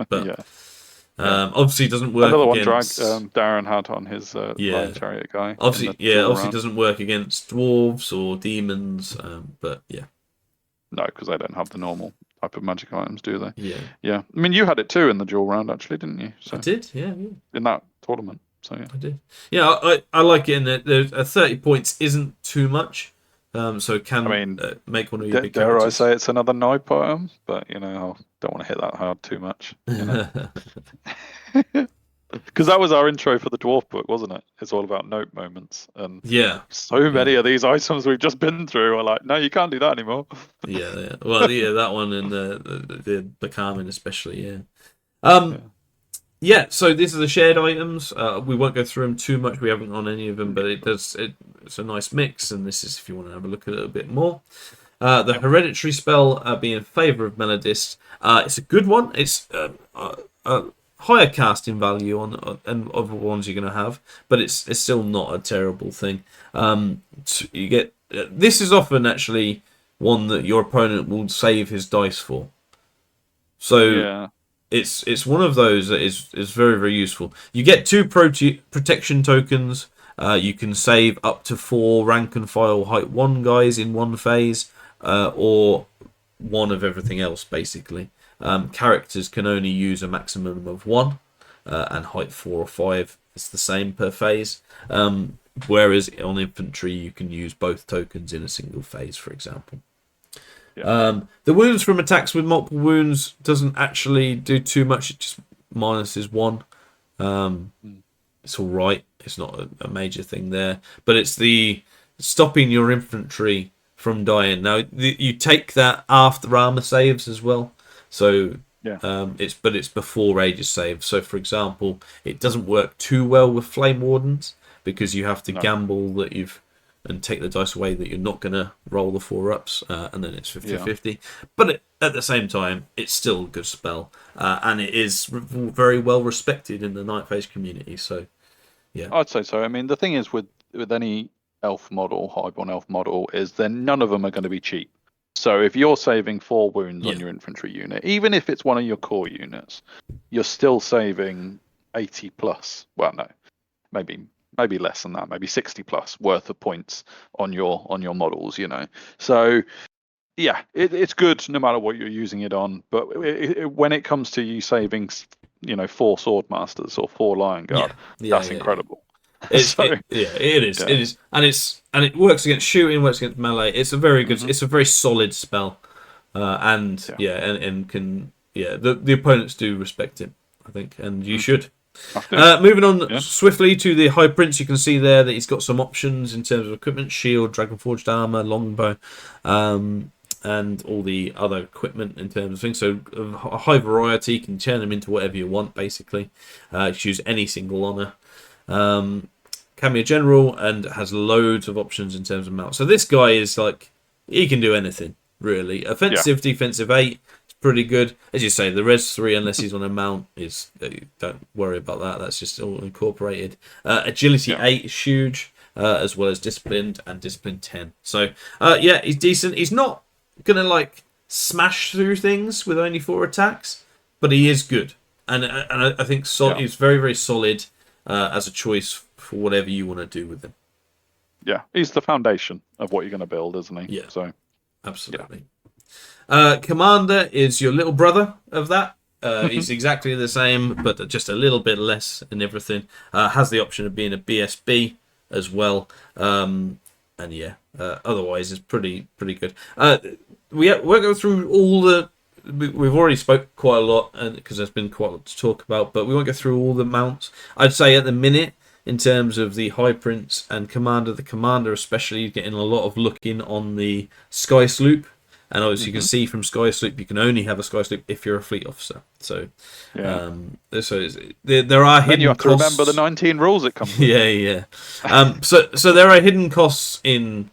[SPEAKER 1] But obviously it doesn't work against...
[SPEAKER 2] Another one Darren had on his Chariot guy.
[SPEAKER 1] Obviously doesn't work against dwarves or demons, but yeah.
[SPEAKER 2] No, because they don't have the normal type of magic items, do they?
[SPEAKER 1] Yeah.
[SPEAKER 2] Yeah. You had it too in the duel round, actually, didn't you? So,
[SPEAKER 1] I did, yeah.
[SPEAKER 2] In that tournament, so yeah.
[SPEAKER 1] I did. Yeah, I like it in there. There's 30 points isn't too much. So it can make one of your big
[SPEAKER 2] dare
[SPEAKER 1] characters.
[SPEAKER 2] I say it's another knife item, but I don't want to hit that hard too much. Because that was our intro for the dwarf book, wasn't it? It's all about note moments, and so many of these items we've just been through are like, no, you can't do that anymore.
[SPEAKER 1] Well, that one and the Carmen especially, so these are the shared items. We won't go through them too much. We haven't on any of them, but it's a nice mix, and this is if you want to have a look at it a bit more. The hereditary spell being in favour of Melodist. It's a good one. It's higher casting value on and other ones you're going to have, but it's still not a terrible thing. You get this is often actually one that your opponent will save his dice for. So it's one of those that is very, very useful. You get 2 protection tokens. You can save up to 4 rank and file height 1 guys in one phase, or one of everything else basically. Characters can only use a maximum of 1, and height 4 or 5 is the same per phase. Whereas on infantry you can use both tokens in a single phase, for example. The wounds from attacks with multiple wounds doesn't actually do too much. It just minuses 1. It's all right. It's not a major thing there, but it's the stopping your infantry from dying. Now you take that after armor saves as well. So it's before Aegis saves. So for example, it doesn't work too well with Flame Wardens because you have to gamble that and take the dice away that you're not going to roll the 4-ups, and then it's 50-50. But at the same time, it's still a good spell, and it is very well respected in the Night Phase community. So, yeah.
[SPEAKER 2] I'd say so. I mean, the thing is with any elf model, Highborn elf model, is then none of them are going to be cheap. So if you're saving 4 wounds on your infantry unit, even if it's one of your core units, you're still saving 80 plus. Well, no, maybe less than that, maybe 60 plus worth of points on your models, So yeah, it's good no matter what you're using it on. But when it comes to you saving, 4 Swordmasters or 4 Lion Guard, that's incredible.
[SPEAKER 1] It is. It is, and it works against shooting, works against melee. It's a very good. It's a very solid spell, and can the opponents do respect it, I think, and you should. Moving on swiftly to the High Prince, you can see there that he's got some options in terms of equipment: shield, dragonforged armor, longbow, and all the other equipment in terms of things. So a high variety, you can turn them into whatever you want, basically. Choose any single honor. Can be a general and has loads of options in terms of mount. So this guy is like, he can do anything, really. Offensive, defensive 8. Pretty good. As you say, the res 3, unless he's on a mount, is don't worry about that. That's just all incorporated. Agility 8 is huge, as well as disciplined and discipline 10. So he's decent. He's not gonna smash through things with only 4 attacks, but he is good, and I think he's very, very solid as a choice for whatever you want to do with him.
[SPEAKER 2] Yeah, he's the foundation of what you're going to build, isn't he?
[SPEAKER 1] Yeah.
[SPEAKER 2] So
[SPEAKER 1] absolutely. Commander is your little brother of that. He's exactly the same, but just a little bit less in everything. Has the option of being a BSB as well. Otherwise it's pretty good. We won't go through all the. We've already spoke quite a lot, because there's been quite a lot to talk about, but we won't go through all the mounts. I'd say at the minute, in terms of the High Prince and Commander, the Commander especially, getting a lot of looking on the Sky Sloop. And obviously, you can see from Sky Sloop, you can only have a Sky Sloop if you're a fleet officer. So, there are hidden costs.
[SPEAKER 2] Then you have to remember the 19 rules it comes with.
[SPEAKER 1] So there are hidden costs and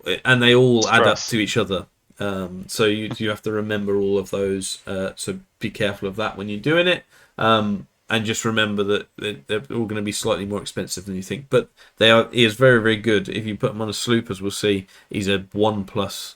[SPEAKER 1] they all add up to each other. So you have to remember all of those. So be careful of that when you're doing it. And just remember that they're all going to be slightly more expensive than you think. But he is very, very good. If you put him on a sloop, as we'll see, he's a 1+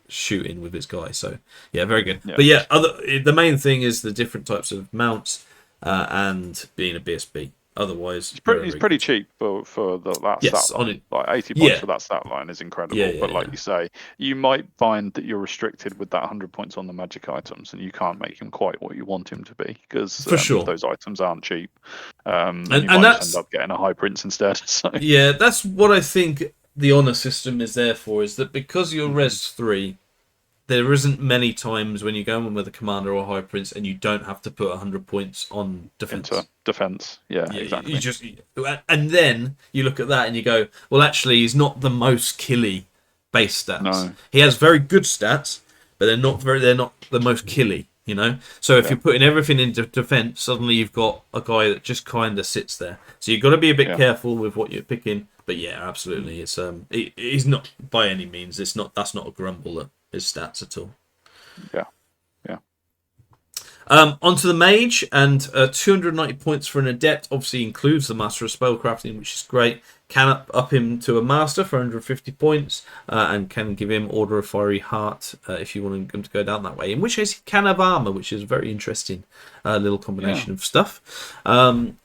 [SPEAKER 1] shooting with his guy. So very good. But the main thing is the different types of mounts and being a BSB. Otherwise,
[SPEAKER 2] he's pretty cheap for that stat line. 80 points for that stat line is incredible. But like you say, you might find that you're restricted with that 100 points on the magic items, and you can't make him quite what you want him to be, because those items aren't cheap. And you might just end up getting a High Prince instead. So.
[SPEAKER 1] Yeah, that's what I think the honor system is there for, is that because you're res 3, there isn't many times when you go in with a Commander or High Prince and you don't have to put 100 points on defense.
[SPEAKER 2] Into defense, exactly.
[SPEAKER 1] And then you look at that and you go, well, actually, he's not the most killy base stats.
[SPEAKER 2] No.
[SPEAKER 1] He has very good stats, but they're not the most killy. So if you're putting everything into defense, suddenly you've got a guy that just kind of sits there. So you've got to be a bit careful with what you're picking. But yeah, absolutely. It's he's not by any means. That's not a grumble at his stats at all.
[SPEAKER 2] Yeah. Yeah.
[SPEAKER 1] Onto the mage, and 290 points for an adept. Obviously includes the master of spellcrafting, which is great. Can up him to a master for 150 points, and can give him Order of Fiery Heart if you want him to go down that way. In which case, he can have armor, which is a very interesting little combination of stuff. And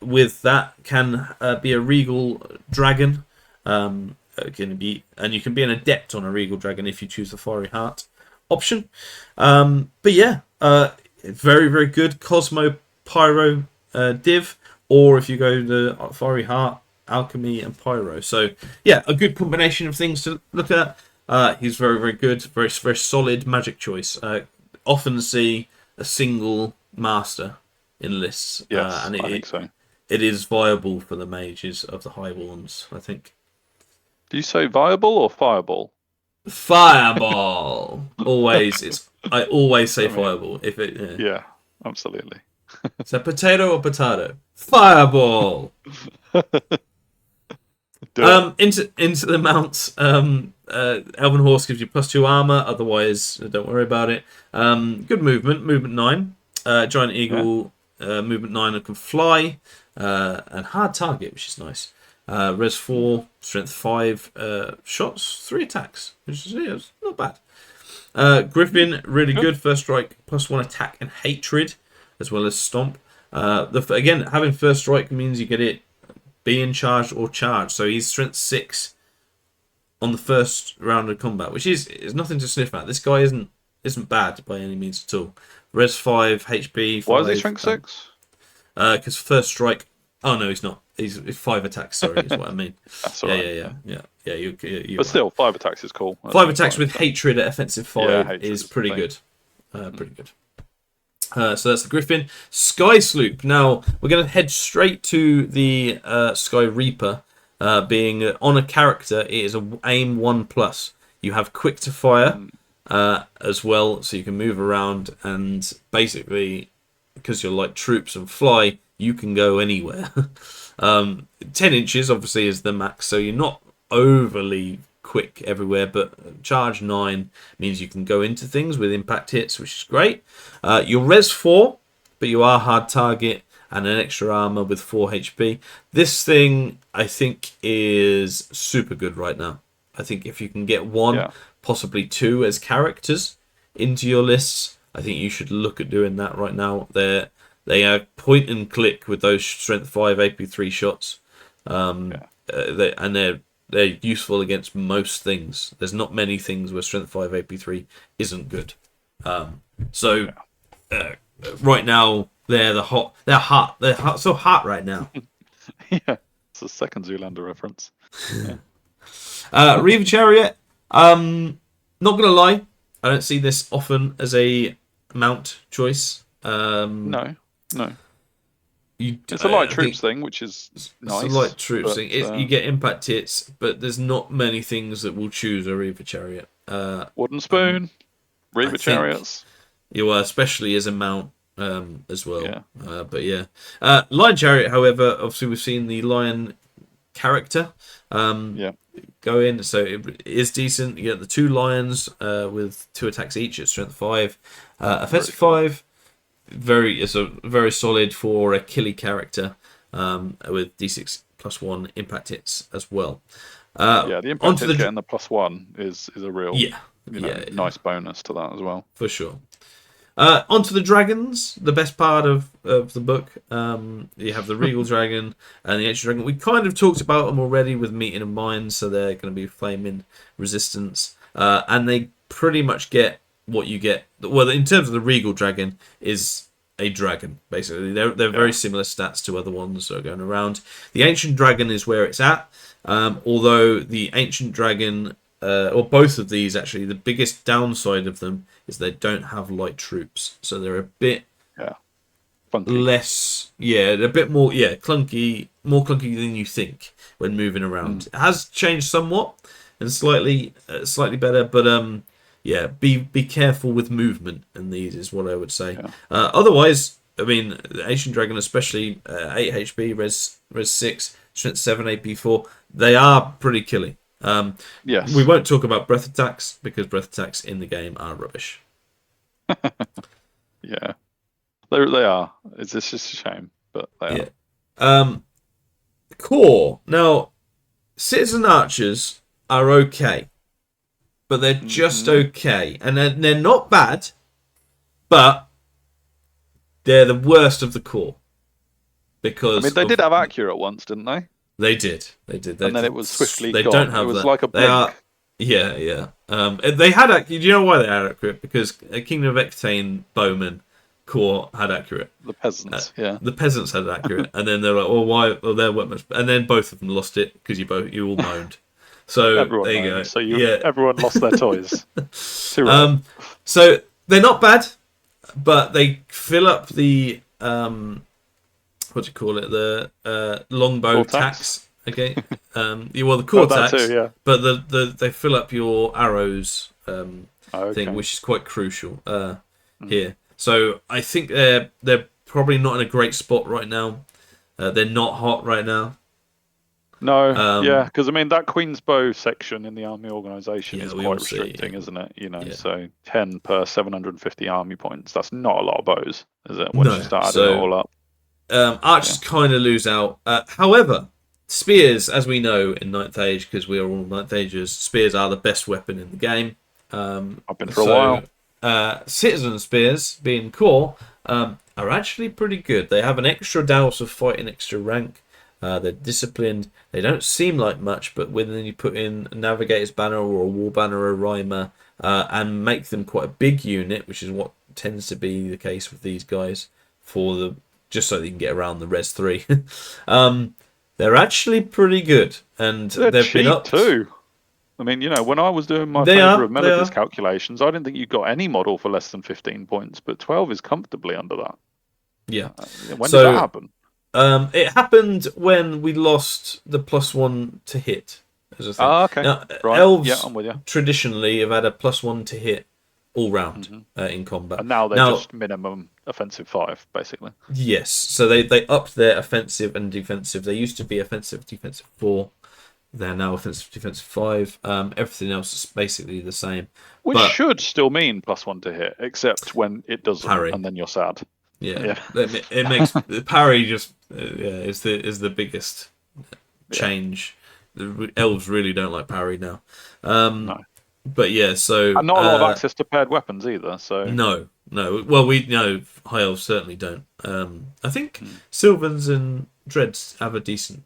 [SPEAKER 1] with that, can be a regal dragon. And you can be an adept on a regal dragon if you choose the Fiery Heart option. But yeah, very, very good Cosmo Pyro div, or if you go the Fiery Heart, Alchemy, and Pyro. So yeah, a good combination of things to look at. He's very, very good, very, very solid magic choice. Often see a single master in lists.
[SPEAKER 2] Yes,
[SPEAKER 1] and
[SPEAKER 2] I think so.
[SPEAKER 1] It is viable for the mages of the Highborns, I think.
[SPEAKER 2] Do you say viable or fireball?
[SPEAKER 1] Fireball. I always say fireball. If it
[SPEAKER 2] yeah, absolutely.
[SPEAKER 1] So potato or potato? Fireball. Into the mounts. Elven Horse gives you +2 armor. Otherwise, don't worry about it. Good movement. Movement 9. Giant Eagle. Movement 9 and can fly. And hard target, which is nice. Res 4, Strength 5, shots, 3 attacks, which is not bad. Griffin, really good. First strike, +1 attack and hatred, as well as stomp. Again, having first strike means you get it being charged or charged. So he's Strength 6 on the first round of combat, which is nothing to sniff at. This guy isn't bad by any means at all. Res 5, HP 5.
[SPEAKER 2] Why is he Strength 6?
[SPEAKER 1] Because first strike. Oh no, he's not. He's 5 attacks. Sorry, is what I mean.
[SPEAKER 2] That's all right.
[SPEAKER 1] Yeah. You
[SPEAKER 2] but still, 5 attacks is cool.
[SPEAKER 1] 5 attacks with hatred at offensive 5 is pretty good. Pretty good. So that's the Griffin. Sky Sloop. Now we're going to head straight to the Sky Reaper. Being on a character, it is a aim 1+. You have quick to fire as well, so you can move around, and basically, because you're like troops and fly, you can go anywhere. 10 inches obviously is the max, so you're not overly quick everywhere, but charge 9 means you can go into things with impact hits, which is great. You're res 4, but you are hard target and an extra armor with 4 HP. This thing I think is super good right now. I think if you can get 1, possibly 2 as characters into your lists, I think you should look at doing that right now. They are point and click with those Strength 5 AP3 shots, they're useful against most things. There's not many things where Strength 5 AP3 isn't good. Right now they're hot. They're so hot right now.
[SPEAKER 2] Yeah, it's a second Zoolander reference.
[SPEAKER 1] Reaver Chariot. Not gonna lie, I don't see this often as a mount choice.
[SPEAKER 2] No. It's a light troops thing, which is nice.
[SPEAKER 1] It's a light troops thing. You get impact hits, but there's not many things that will choose a Reaver Chariot.
[SPEAKER 2] Wooden Spoon, Reaver Chariots.
[SPEAKER 1] You are, especially as a mount as well. Yeah. But yeah. Lion Chariot, however, obviously we've seen the Lion character go in, so it is decent. You get the 2 lions with 2 attacks each at Strength 5. Offensive 5. It's a very solid for a killy character with D6 +1 impact hits as well.
[SPEAKER 2] The impact hits getting the +1 is a real nice bonus to that as well.
[SPEAKER 1] For sure. Onto the dragons, the best part of the book. You have the Regal Dragon and the Ancient Dragon. We kind of talked about them already with Meeting of Minds, so they're going to be flaming resistance. And they pretty much get what you get. Well, in terms of the Regal Dragon, is a dragon, basically. They're very similar stats to other ones that are going around. The Ancient Dragon is where it's at. Although the Ancient Dragon, or both of these actually, the biggest downside of them is they don't have light troops. So they're a bit
[SPEAKER 2] funky.
[SPEAKER 1] Less, they're a bit more, clunky, more clunky than you think when moving around. It has changed somewhat and slightly better, but be careful with movement, and these is what I would say. Otherwise, I mean, the Ancient Dragon, especially 8 HP, res 6, strength 7, AP 4. They are pretty killy.
[SPEAKER 2] Yes.
[SPEAKER 1] We won't talk about breath attacks because breath attacks in the game are rubbish.
[SPEAKER 2] Yeah. They are. It's just a shame, but they
[SPEAKER 1] are. Core. Now, citizen archers are okay, but they're just okay, and they're not bad, but they're the worst of the core. Because
[SPEAKER 2] they did have accurate once, didn't they?
[SPEAKER 1] They did. And
[SPEAKER 2] then it was swiftly
[SPEAKER 1] gone.
[SPEAKER 2] Don't have it was that. Like a blink.
[SPEAKER 1] Yeah. They had. Do you know why they had accurate? Because Kingdom of Echtane bowmen core had accurate.
[SPEAKER 2] The peasants,
[SPEAKER 1] the peasants had accurate, and then they're like, "Well, why? Well, there weren't much." And then both of them lost it because you all moaned. So
[SPEAKER 2] everyone
[SPEAKER 1] there you
[SPEAKER 2] moaned.
[SPEAKER 1] go.
[SPEAKER 2] So everyone lost their toys.
[SPEAKER 1] So they're not bad, but they fill up the what do you call it? The longbow tax. Okay. The core tax.
[SPEAKER 2] Too, yeah.
[SPEAKER 1] But they fill up your arrows thing, which is quite crucial here. So I think they're probably not in a great spot right now. They're not hot right now.
[SPEAKER 2] No, because that Queen's Bow section in the army organisation is quite restricting, isn't it? So 10 per 750 army points. That's not a lot of bows, is it? Once you start adding it all up.
[SPEAKER 1] Archers kind of lose out. However, spears, as we know in 9th Age, because we are all 9th Agers, spears are the best weapon in the game.
[SPEAKER 2] I've been for a while.
[SPEAKER 1] Citizen spears, being core, are actually pretty good. They have an extra douse of fight and extra rank. They're disciplined. They don't seem like much, but when you put in a Navigator's Banner or a War Banner or a Rhymer and make them quite a big unit, which is what tends to be the case with these guys, just so they can get around the Res 3. They're actually pretty good, and
[SPEAKER 2] they've
[SPEAKER 1] cheap been up
[SPEAKER 2] too. When I was doing my favour of Melodies calculations, I didn't think you got any model for less than 15 points, but 12 is comfortably under that.
[SPEAKER 1] Yeah.
[SPEAKER 2] When did that happen?
[SPEAKER 1] It happened when we lost the +1 to hit. As a thing.
[SPEAKER 2] Okay.
[SPEAKER 1] Now,
[SPEAKER 2] right.
[SPEAKER 1] Elves
[SPEAKER 2] I'm with you.
[SPEAKER 1] Traditionally have had a +1 to hit all round in combat.
[SPEAKER 2] And now they're just minimum offensive 5, basically.
[SPEAKER 1] Yes. So they upped their offensive and defensive. They used to be offensive, defensive 4. They're now offensive, defensive 5. Everything else is basically the same.
[SPEAKER 2] Which should still mean +1 to hit, except when it doesn't,
[SPEAKER 1] parry.
[SPEAKER 2] And then you're sad.
[SPEAKER 1] Yeah. It makes parry just is the biggest change. The Elves really don't like parry now.
[SPEAKER 2] No.
[SPEAKER 1] But so
[SPEAKER 2] and not a lot of access to paired weapons either. So
[SPEAKER 1] no. Well, we know High Elves certainly don't. I think Sylvans and Dreads have a decent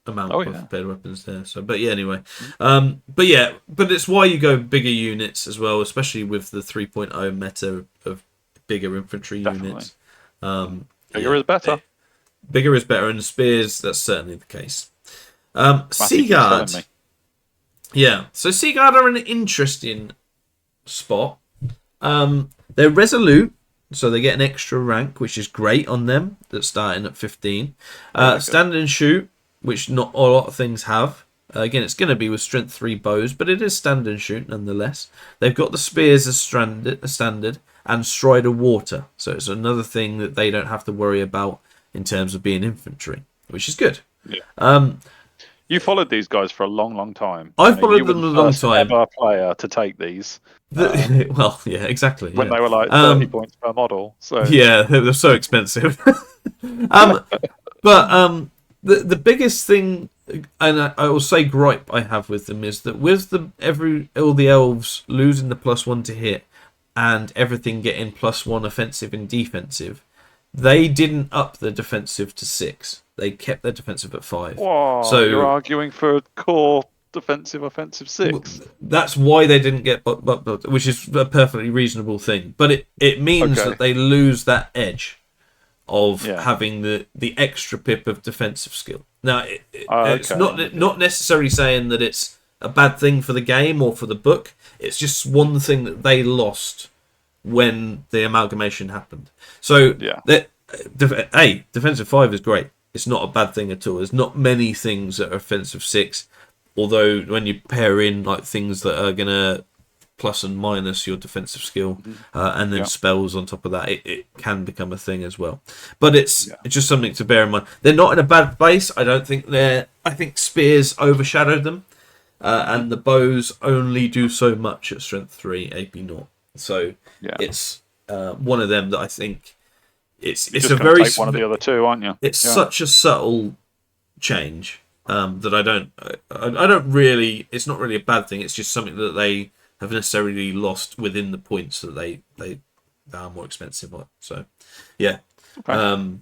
[SPEAKER 1] amount of paired weapons there. So, anyway. But it's why you go bigger units as well, especially with the 3.0 meta of bigger infantry units.
[SPEAKER 2] Bigger is better.
[SPEAKER 1] Bigger is better, and spears, that's certainly the case. Seagard. Yeah, so Seagard are an interesting spot. They're resolute, so they get an extra rank, which is great on them. That's starting at 15. Stand and shoot, which not a lot of things have. Again, it's going to be with strength 3 bows, but it is stand and shoot nonetheless. They've got the spears as standard and strider water, so it's another thing that they don't have to worry about in terms of being infantry, which is good.
[SPEAKER 2] Yeah. You followed these guys for a long, long time.
[SPEAKER 1] I've followed them a long time.
[SPEAKER 2] Ever player to take these.
[SPEAKER 1] Well, yeah, exactly.
[SPEAKER 2] When they were like 30 points per model. So
[SPEAKER 1] yeah, they're so expensive. But the biggest thing, and I will say gripe I have with them, is that with all the elves losing the +1 to hit and everything getting +1 offensive and defensive, they didn't up the defensive to 6. They kept their defensive at 5.
[SPEAKER 2] Whoa, so you're arguing for core defensive offensive 6.
[SPEAKER 1] That's why they didn't get which is a perfectly reasonable thing. But it means that they lose that edge of having the extra pip of defensive skill. Now, it's not necessarily saying that it's a bad thing for the game or for the book. It's just one thing that they lost when the amalgamation happened. So, defensive 5 is great. It's not a bad thing at all. There's not many things that are offensive 6, although when you pair in like things that are going to plus and minus your defensive skill, and then spells on top of that. It can become a thing as well. But it's just something to bear in mind. They're not in a bad place. I don't think they're. I think spears overshadowed them, and the bows only do so much at strength 3, AP 0. So it's one of them that I think it's a very
[SPEAKER 2] take one of the other two, aren't you?
[SPEAKER 1] It's such a subtle change that I don't really. It's not really a bad thing. It's just something that they have necessarily lost within the points that they are more expensive on. So I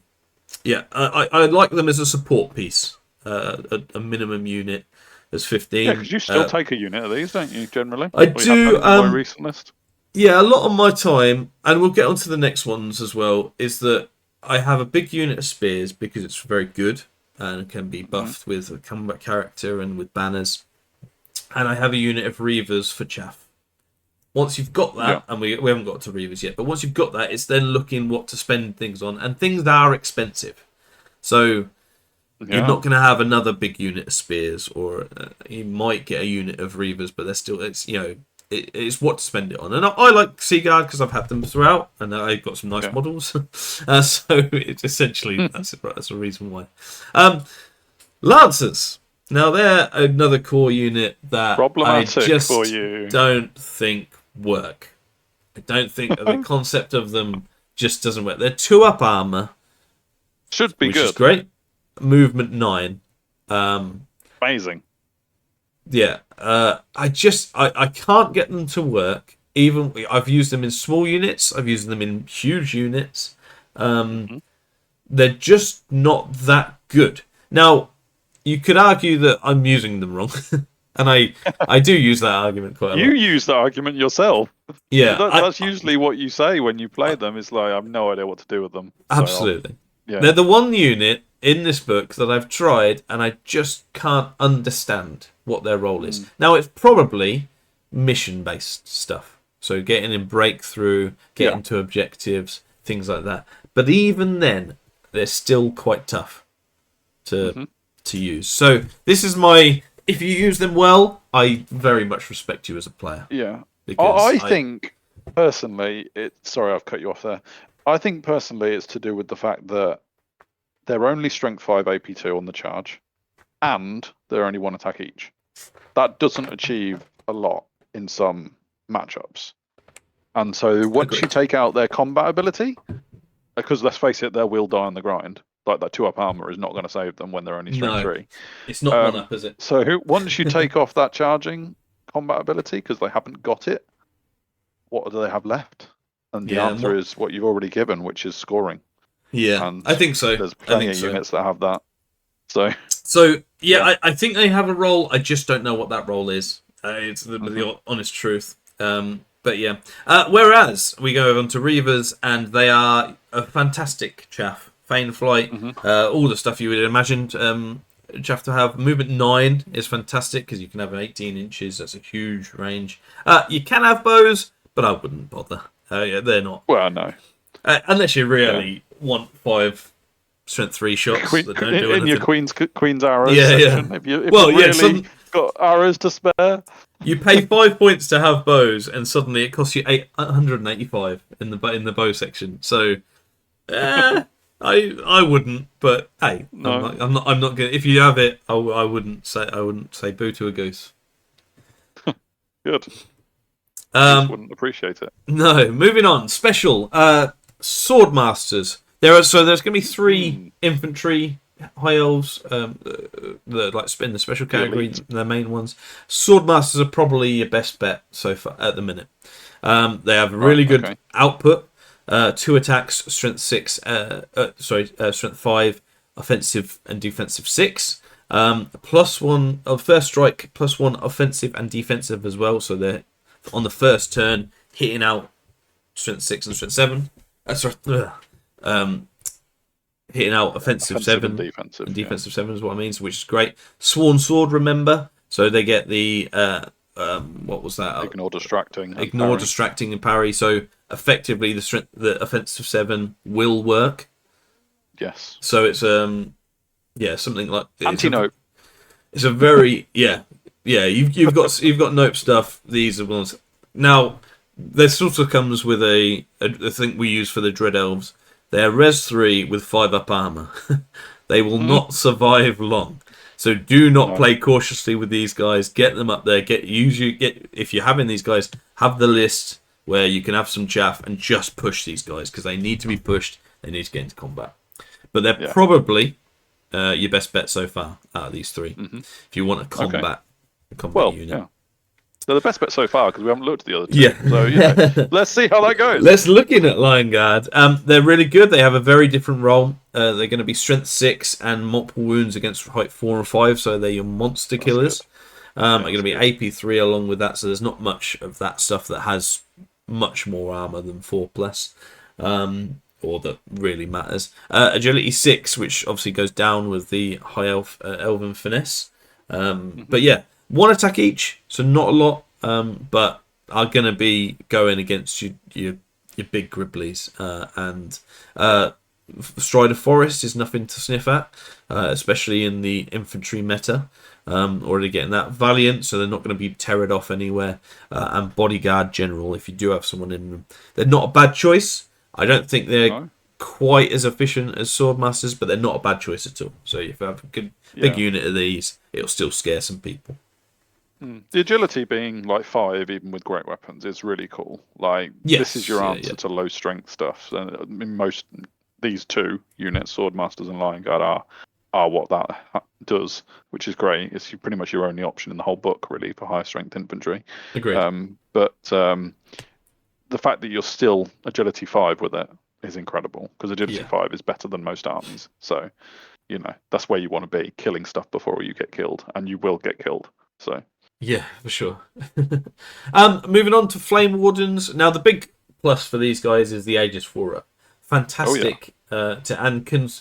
[SPEAKER 1] like them as a support piece. A minimum unit as 15.
[SPEAKER 2] Yeah, because you still take a unit of these, don't you? Generally,
[SPEAKER 1] I do.
[SPEAKER 2] My recent list.
[SPEAKER 1] Yeah, a lot of my time, and we'll get on to the next ones as well, is that I have a big unit of spears because it's very good and can be buffed with a combat character and with banners. And I have a unit of Reavers for chaff. Once you've got that, and we haven't got to Reavers yet, but once you've got that, it's then looking what to spend things on. And things are expensive. So you're not going to have another big unit of spears, or you might get a unit of Reavers, but they're still, it's what to spend it on. And I like Seagard because I've had them throughout, and I've got some nice models. So it's essentially that's a reason why. Lancers. Now they're another core unit that I just don't think work. I don't think the concept of them just doesn't work. They're 2-up armor.
[SPEAKER 2] Should be
[SPEAKER 1] which
[SPEAKER 2] good.
[SPEAKER 1] Is great. Movement 9.
[SPEAKER 2] Amazing.
[SPEAKER 1] Yeah, I can't get them to work. Even I've used them in small units. I've used them in huge units. They're just not that good. Now, you could argue that I'm using them wrong, and I do use that argument quite a lot.
[SPEAKER 2] You use that argument yourself.
[SPEAKER 1] Yeah,
[SPEAKER 2] that's usually what you say when you play them. It's like I have no idea what to do with them.
[SPEAKER 1] Absolutely. They're the one unit in this book that I've tried, and I just can't understand what their role is. Now, it's probably mission-based stuff. So getting in breakthrough, getting to objectives, things like that. But even then, they're still quite tough to use. So this is my... If you use them well, I very much respect you as a player.
[SPEAKER 2] Yeah. I think, personally... Sorry, I've cut you off there. I think, personally, it's to do with the fact that they're only strength 5 AP2 on the charge, and they're only 1 attack each. That doesn't achieve a lot in some matchups. And so once you take out their combat ability, because let's face it, they will die on the grind. Like that 2-up armor is not going to save them when they're only strength 3.
[SPEAKER 1] It's not 1-up, is it?
[SPEAKER 2] So once you take off that charging combat ability, because they haven't got it, what do they have left? And the answer is what you've already given, which is scoring.
[SPEAKER 1] Yeah, and I think so.
[SPEAKER 2] There's plenty of units that have that.
[SPEAKER 1] So I think they have a role. I just don't know what that role is. It's the honest truth. But yeah. Whereas we go on to Reavers, and they are a fantastic chaff. Feign flight, all the stuff you would imagine chaff to have. Movement 9 is fantastic because you can have an 18 inches. That's a huge range. You can have bows, but I wouldn't bother. They're not.
[SPEAKER 2] Well, no.
[SPEAKER 1] Unless you really want 5 strength 3 shots that don't do anything.
[SPEAKER 2] In your Queen's arrows
[SPEAKER 1] section.
[SPEAKER 2] If you really got arrows to spare.
[SPEAKER 1] You pay 5 points to have bows, and suddenly it costs you 185 in the bow section. So, I wouldn't. But hey, no. I'm not gonna. If you have it, I wouldn't say boo to a goose.
[SPEAKER 2] Good. I just wouldn't appreciate it.
[SPEAKER 1] No. Moving on. Special Swordmasters. There's going to be 3 infantry high elves that like spin the special category, the main ones. Swordmasters are probably your best bet so far at the minute. They have really good output. 2 attacks, strength 6. Strength 5, offensive and defensive 6. +1 of first strike, +1 offensive and defensive as well. So they're on the first turn hitting out strength 6 and strength 7. Hitting out offensive 7
[SPEAKER 2] and
[SPEAKER 1] defensive 7 is what I mean, which is great. Sworn sword, remember, so they get the what was that?
[SPEAKER 2] Ignore distracting
[SPEAKER 1] and parry. So effectively, the offensive 7 will work.
[SPEAKER 2] Yes.
[SPEAKER 1] So it's something like
[SPEAKER 2] anti-nope.
[SPEAKER 1] It's a very You've got nope stuff. These are ones. Now, this also comes with a thing we use for the Dread Elves. They're Res 3 with 5 up armor. They will not survive long. So do not play cautiously with these guys. Get them up there. If you're having these guys, have the list where you can have some chaff and just push these guys because they need to be pushed. They need to get into combat. But they're probably your best bet so far out of these three. If you want a combat unit.
[SPEAKER 2] Yeah. They're the best bet so far because we haven't looked at the other two. Yeah. So let's see how that goes.
[SPEAKER 1] Let's look in at Lion Guard. They're really good. They have a very different role. They're going to be Strength 6 and multiple wounds against height 4 and 5, so they're your monster killers. They're going to be AP 3 along with that, so there's not much of that stuff that has much more armor than 4 plus, or that really matters. Agility 6, which obviously goes down with the high elven finesse. But yeah. 1 attack each, so not a lot, but are going to be going against your big Gribblies. And Strider Forest is nothing to sniff at, especially in the infantry meta. Already getting that. Valiant, so they're not going to be terrored off anywhere. And Bodyguard General, if you do have someone in them. They're not a bad choice. I don't think they're quite as efficient as Swordmasters, but they're not a bad choice at all. So if you have a good big unit of these, it'll still scare some people.
[SPEAKER 2] The agility being like 5, even with great weapons, is really cool. Like this is your answer to low strength stuff. And most these two units, Swordmasters and Lion Guard, are what that does, which is great. It's pretty much your only option in the whole book, really, for high strength infantry.
[SPEAKER 1] Agreed.
[SPEAKER 2] But the fact that you're still agility 5 with it is incredible because agility 5 is better than most armies. So that's where you want to be, killing stuff before you get killed, and you will get killed. So.
[SPEAKER 1] Yeah, for sure. Moving on to Flame Wardens. Now, the big plus for these guys is the Aegis 4-up. Fantastic. And can,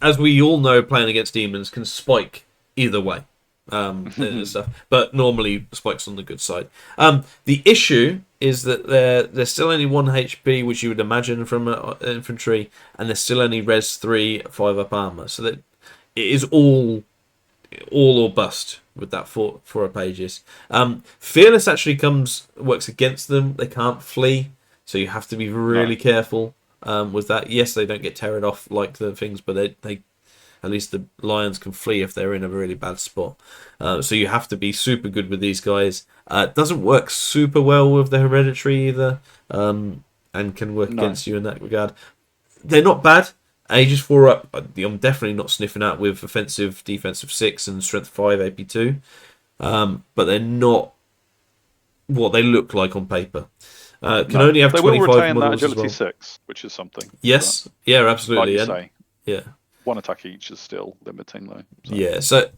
[SPEAKER 1] as we all know, playing against demons can spike either way. And stuff. But normally, spikes on the good side. The issue is that they're still only 1 HP, which you would imagine from infantry, and they're still only Res 3, 5 up armor. So that it is all or bust with that 4-up Aegis. Fearless actually works against them. They can't flee, so you have to be really careful with that. Yes, they don't get terrored off like the things, but they at least the lions can flee if they're in a really bad spot. So you have to be super good with these guys. It doesn't work super well with the hereditary either, and can work against you in that regard. They're not bad. Aegis 4-up, I'm definitely not sniffing out with offensive, defensive 6 and strength 5 AP 2. But they're not what they look like on paper. Can only have 25
[SPEAKER 2] models. They will retain that agility 6, which is something.
[SPEAKER 1] Yes, absolutely.
[SPEAKER 2] Like you say. 1 attack each is still limiting though.
[SPEAKER 1] So. Yeah, so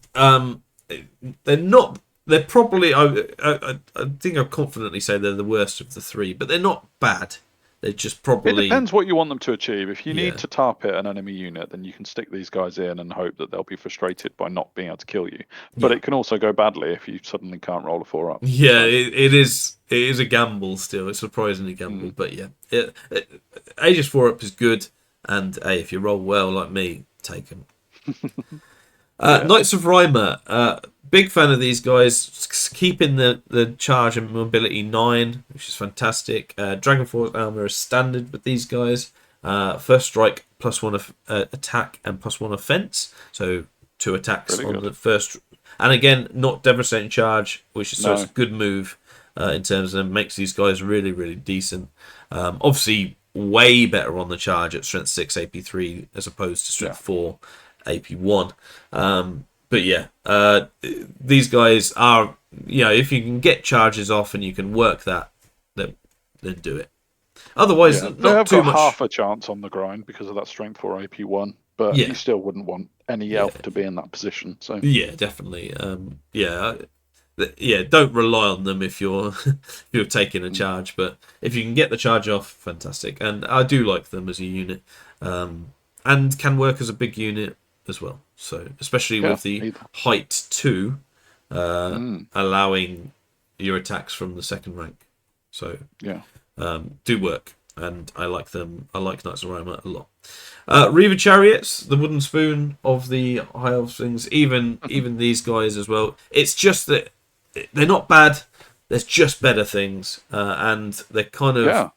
[SPEAKER 1] they're not. They're probably. I think I'll confidently say they're the worst of the 3, but they're not bad. They're just probably.
[SPEAKER 2] It depends what you want them to achieve. If you need to tarp hit an enemy unit, then you can stick these guys in and hope that they'll be frustrated by not being able to kill you. But it can also go badly if you suddenly can't roll a 4-up.
[SPEAKER 1] Yeah, it is. It is a gamble still. It's surprisingly gamble, but Aegis 4-up is good, and hey, if you roll well like me, take them. Knights of Rhymer. Big fan of these guys. Keeping the charge and mobility 9, which is fantastic. Dragon Force armor is standard with these guys. First strike +1 attack and +1 offense. So 2 attacks really on the first. And again, not devastating charge, which is so it's a good move in terms of makes these guys really, really decent. Obviously, way better on the charge at strength 6 AP 3 as opposed to strength 4 AP 1. But these guys are, if you can get charges off and you can work that, then do it. Otherwise, not
[SPEAKER 2] they have
[SPEAKER 1] too
[SPEAKER 2] got
[SPEAKER 1] much.
[SPEAKER 2] Half a chance on the grind because of that strength 4 AP 1, but you still wouldn't want any elf to be in that position. So
[SPEAKER 1] definitely. Don't rely on them if you're taking a charge, but if you can get the charge off, fantastic. And I do like them as a unit, and can work as a big unit as well. So especially with the height 2, allowing your attacks from the second rank. So do work, and I like them. I like Knights of Rhymer a lot. Reaver Chariots, the wooden spoon of the High Elves things. Even these guys as well. It's just that they're not bad, there's just better things, and they're kind of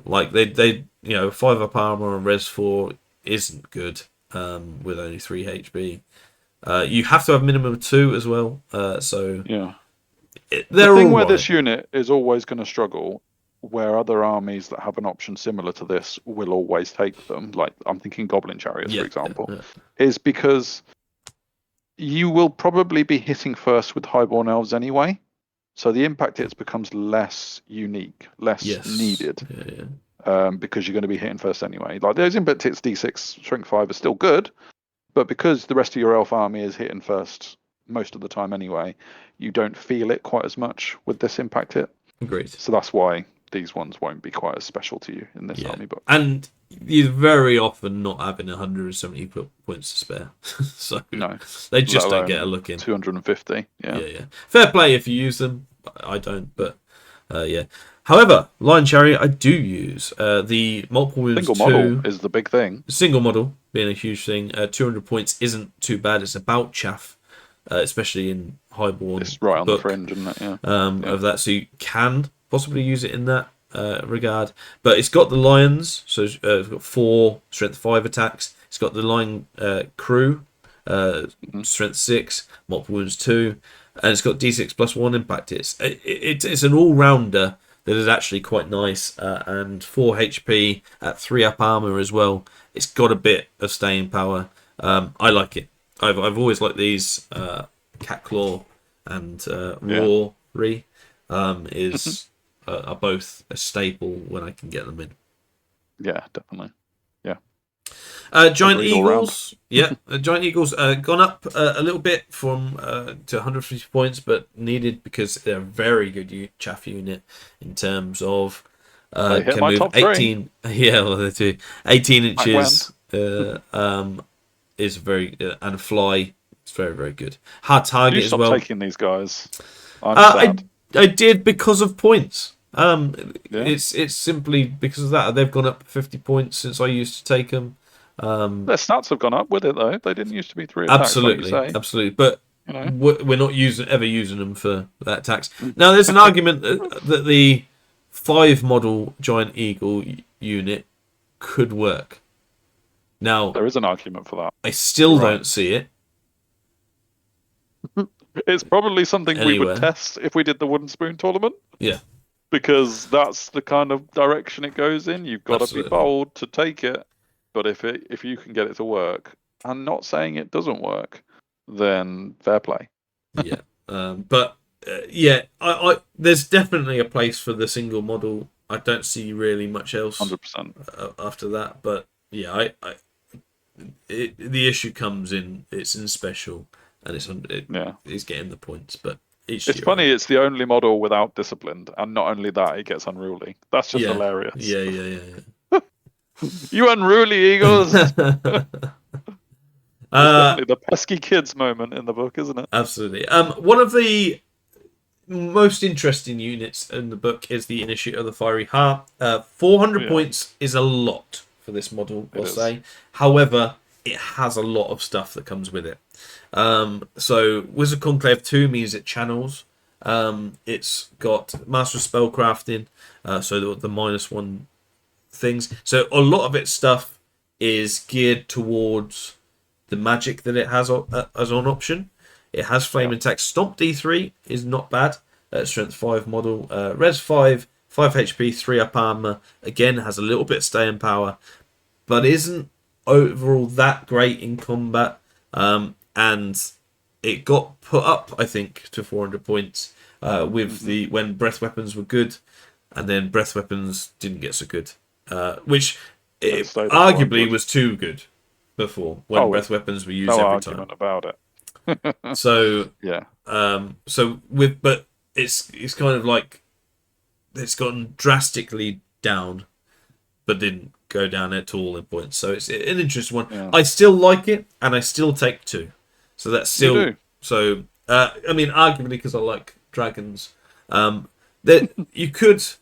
[SPEAKER 1] like they 5 up armor and res 4 isn't good with only 3 HP. You have to have minimum of 2 as well. So
[SPEAKER 2] yeah,
[SPEAKER 1] they're
[SPEAKER 2] the thing
[SPEAKER 1] all
[SPEAKER 2] where
[SPEAKER 1] right.
[SPEAKER 2] this unit is always going to struggle, where other armies that have an option similar to this will always take them, like I'm thinking Goblin Chariots, for example, is because you will probably be hitting first with Highborn Elves anyway, so the impact hits becomes less unique, less needed, because you're going to be hitting first anyway. Like those impact hits D6 Strength 5 are still good, but because the rest of your Elf army is hitting first most of the time anyway, you don't feel it quite as much with this impact hit.
[SPEAKER 1] Agreed.
[SPEAKER 2] So that's why these ones won't be quite as special to you in this army book.
[SPEAKER 1] And you're very often not having 170 points to spare. So
[SPEAKER 2] no,
[SPEAKER 1] they just don't get a look in.
[SPEAKER 2] 250, yeah.
[SPEAKER 1] Fair play if you use them. I don't, but However, Lion Chariot I do use. The multiple wounds
[SPEAKER 2] single model is the big thing.
[SPEAKER 1] Single model being a huge thing. 200 points isn't too bad. It's about chaff, especially in Highborn.
[SPEAKER 2] It's right on the fringe, isn't it? Yeah.
[SPEAKER 1] Of that, so you can possibly use it in that regard. But it's got the lions, so it's got 4 strength 5 attacks. It's got the lion crew, strength 6, multiple wounds 2, and it's got D6 plus 1 impact. It's an all rounder that is actually quite nice, and 4 HP at 3 up armor as well. It's got a bit of staying power. I like it. I've always liked these. Catclaw and Rory are both a staple when I can get them in.
[SPEAKER 2] Yeah, definitely. Yeah.
[SPEAKER 1] Giant Eagles. Giant Eagles gone up a little bit from to 150 points, but needed because they're a very good chaff unit in terms of
[SPEAKER 2] can move 18.
[SPEAKER 1] They do 18 inches. Is very and fly. It's very, very good. Hard target as well.
[SPEAKER 2] Taking these guys. I
[SPEAKER 1] did because of points. It's simply because of that. They've gone up 50 points since I used to take them.
[SPEAKER 2] Their stats have gone up with it though. They didn't used to be 3 attacks.
[SPEAKER 1] Absolutely. But we're not ever using them for that tax. Now there's an argument that the 5 model Giant Eagle unit could work. Now
[SPEAKER 2] there is an argument for that.
[SPEAKER 1] I still don't see it.
[SPEAKER 2] It's probably something we would test if we did the Wooden Spoon tournament.
[SPEAKER 1] Yeah.
[SPEAKER 2] Because that's the kind of direction it goes in. You've got to be bold to take it. But if you can get it to work, and not saying it doesn't work, then fair play.
[SPEAKER 1] There's definitely a place for the single model. I don't see really much else
[SPEAKER 2] 100%
[SPEAKER 1] after that. But yeah, the issue comes in. It's in special. And it's getting the points, but
[SPEAKER 2] it's funny. It's the only model without disciplined, and not only that, it gets unruly. That's just hilarious.
[SPEAKER 1] Yeah.
[SPEAKER 2] You unruly Eagles. Definitely the pesky kids moment in the book, isn't it?
[SPEAKER 1] Absolutely. One of the most interesting units in the book is the Initiate of the Fiery Heart. 400 points is a lot for this model, I'll say. However, it has a lot of stuff that comes with it. So Wizard Conclave 2 means it channels. It's got Master of Spellcrafting, so the -1 things. So a lot of its stuff is geared towards the magic that it has as an option. It has Flame Attack. Stomp D3 is not bad. Strength 5 model. Res 5, 5 HP, 3 up armor. Again, has a little bit of staying power, but isn't overall that great in combat. And it got put up, I think, to 400 points with when breath weapons were good, and then breath weapons didn't get so good, which arguably was too good before when breath weapons were used every time.
[SPEAKER 2] No argument about it.
[SPEAKER 1] So but it's kind of like it's gotten drastically down, but didn't go down at all in points. So it's an interesting one. I still like it, and I still take 2. So that's still so. I mean, arguably because I like dragons, that you could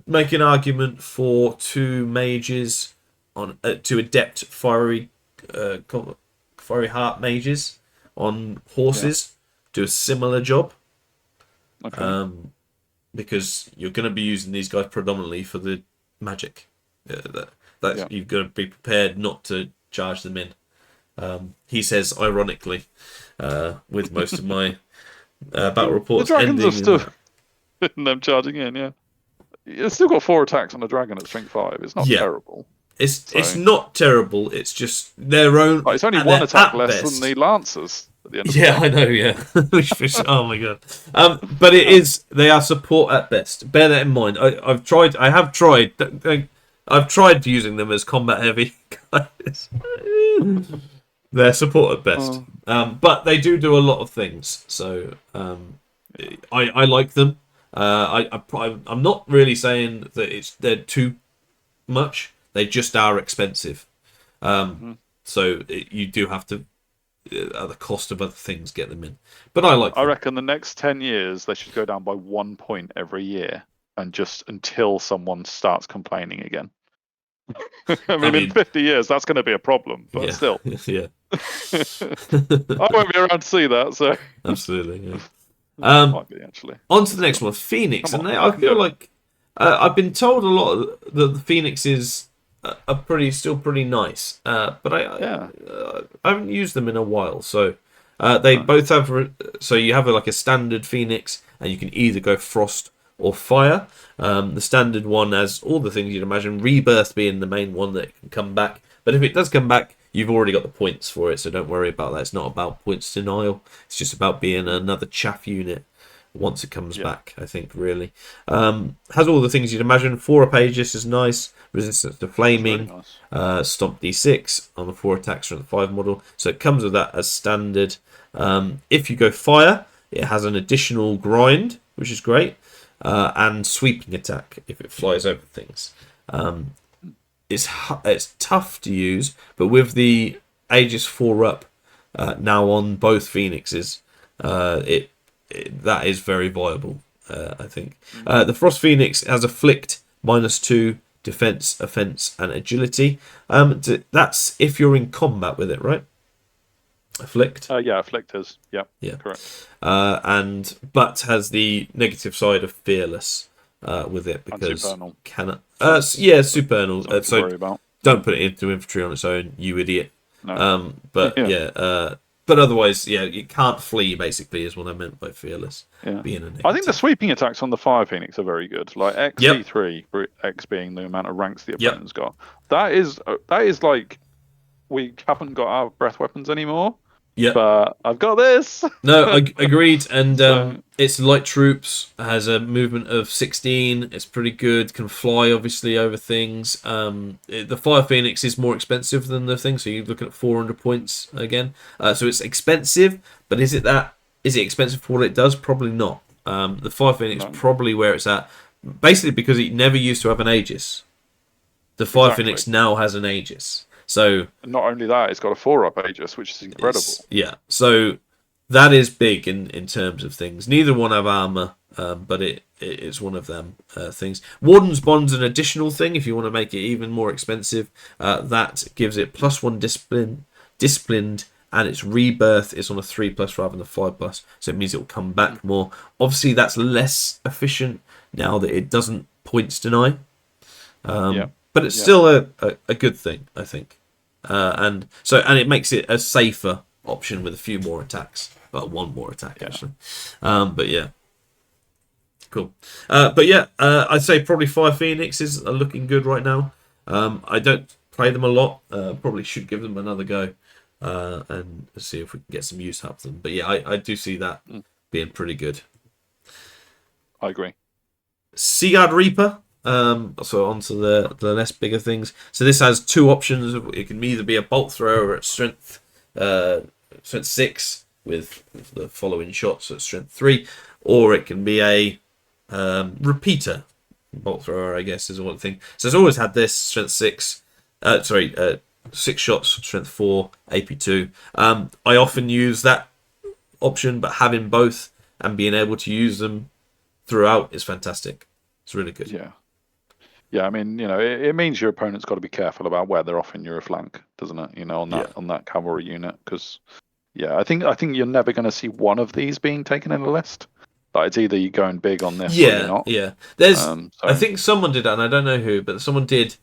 [SPEAKER 1] make an argument for 2 mages on 2 adept fiery heart mages on horses do a similar job.
[SPEAKER 2] Okay.
[SPEAKER 1] Because you're going to be using these guys predominantly for the magic. That's you've got to be prepared not to charge them in. He says, ironically, with most of my battle reports
[SPEAKER 2] the dragons
[SPEAKER 1] ending
[SPEAKER 2] are still them charging in. Yeah, it's still got 4 attacks on a dragon at strength 5. It's not
[SPEAKER 1] yeah,
[SPEAKER 2] terrible.
[SPEAKER 1] it's not terrible. It's just their own,
[SPEAKER 2] It's only
[SPEAKER 1] and
[SPEAKER 2] 1
[SPEAKER 1] they're
[SPEAKER 2] attack
[SPEAKER 1] at
[SPEAKER 2] less than
[SPEAKER 1] best.
[SPEAKER 2] the lancers at the end of the
[SPEAKER 1] Yeah,
[SPEAKER 2] day.
[SPEAKER 1] I know. Yeah, oh my god. But it is. They are support at best. Bear that in mind. I've tried. I have tried. I've tried using them as combat heavy guys. They're support at best. But they do a lot of things. So I like them. I'm not really saying that they're too much. They just are expensive. So you do have to, at the cost of other things, get them in. But I like them.
[SPEAKER 2] I reckon the next 10 years they should go down by 1 point every year, and just until someone starts complaining again. I mean, in 50 years that's going to be a problem, but still.
[SPEAKER 1] Yeah.
[SPEAKER 2] I won't be around to see that, so
[SPEAKER 1] absolutely. Yeah.
[SPEAKER 2] might be actually.
[SPEAKER 1] On to the next one, Phoenix, and I feel like I've been told a lot that the Phoenixes are still pretty nice, but I haven't used them in a while. So they both have. So you have like a standard Phoenix, and you can either go frost or fire. The standard one has all the things you'd imagine. Rebirth being the main one that can come back, but if it does come back, you've already got the points for it, so don't worry about that. It's not about points denial. It's just about being another chaff unit once it comes back, I think, really. Has all the things you'd imagine. 4 up Aegis is nice. Resistance to flaming. Really nice. Stomp D6 on the 4 attacks from the 5 model. So it comes with that as standard. If you go fire, it has an additional grind, which is great. And sweeping attack if it flies over things. It's tough to use, but with the Aegis 4 up now on both Phoenixes, that is very viable, I think. The Frost Phoenix has afflict -2 defense, offense, and agility. That's if you're in combat with it, right? Afflict.
[SPEAKER 2] Yeah, afflict is. Yeah, correct.
[SPEAKER 1] But has the negative side of fearless with it because
[SPEAKER 2] supernal.
[SPEAKER 1] Cannot. Supernal. So
[SPEAKER 2] worry about.
[SPEAKER 1] Don't put it into infantry on its own, you idiot.
[SPEAKER 2] No.
[SPEAKER 1] But otherwise, you can't flee. Basically, is what I meant by fearless.
[SPEAKER 2] Yeah.
[SPEAKER 1] Being a
[SPEAKER 2] I think the sweeping attacks on the Fire Phoenix are very good. Like XP3, X being the amount of ranks the opponent's got. That is like we haven't got our breath weapons anymore.
[SPEAKER 1] Yeah,
[SPEAKER 2] but I've got this.
[SPEAKER 1] No, agreed. And it's light troops. Has a movement of 16. It's pretty good. Can fly obviously over things. The Fire Phoenix is more expensive than the thing, so you're looking at 400 points again. So it's expensive, but is it expensive for what it does? Probably not. The Fire Phoenix probably where it's at. Basically, because it never used to have an Aegis. The Fire Phoenix now has an Aegis. So
[SPEAKER 2] not only that, it's got a 4-up Aegis, which is incredible.
[SPEAKER 1] So that is big in terms of things. Neither one have armor, but it's one of them things. Warden's Bond's an additional thing if you want to make it even more expensive. That gives it +1 disciplined, and its rebirth is on a 3+ rather than a 5+. So it means it will come back more. Obviously, that's less efficient now that it doesn't points deny. But it's still a good thing, I think. And it makes it a safer option with a few more attacks. Well, 1 more attack, actually. Cool. I'd say probably Fire Phoenixes are looking good right now. I don't play them a lot. Probably should give them another go and see if we can get some use out of them. But I do see that being pretty good.
[SPEAKER 2] I agree.
[SPEAKER 1] Seagard Reaper. So on to the less bigger things. So this has 2 options. It can either be a bolt thrower at strength 6 with the following shots at strength 3, or it can be a repeater bolt thrower, I guess is one thing. So it's always had this strength 6. 6 shots, strength 4, AP2. I often use that option, but having both and being able to use them throughout is fantastic. It's really good.
[SPEAKER 2] Yeah, I mean, it means your opponent's got to be careful about where they're offering you a flank, doesn't it? On that cavalry unit, because I think you're never going to see one of these being taken in a list. Like it's either you're going big on this or you're not.
[SPEAKER 1] Yeah. There's, I think someone did that, and I don't know who, but someone did.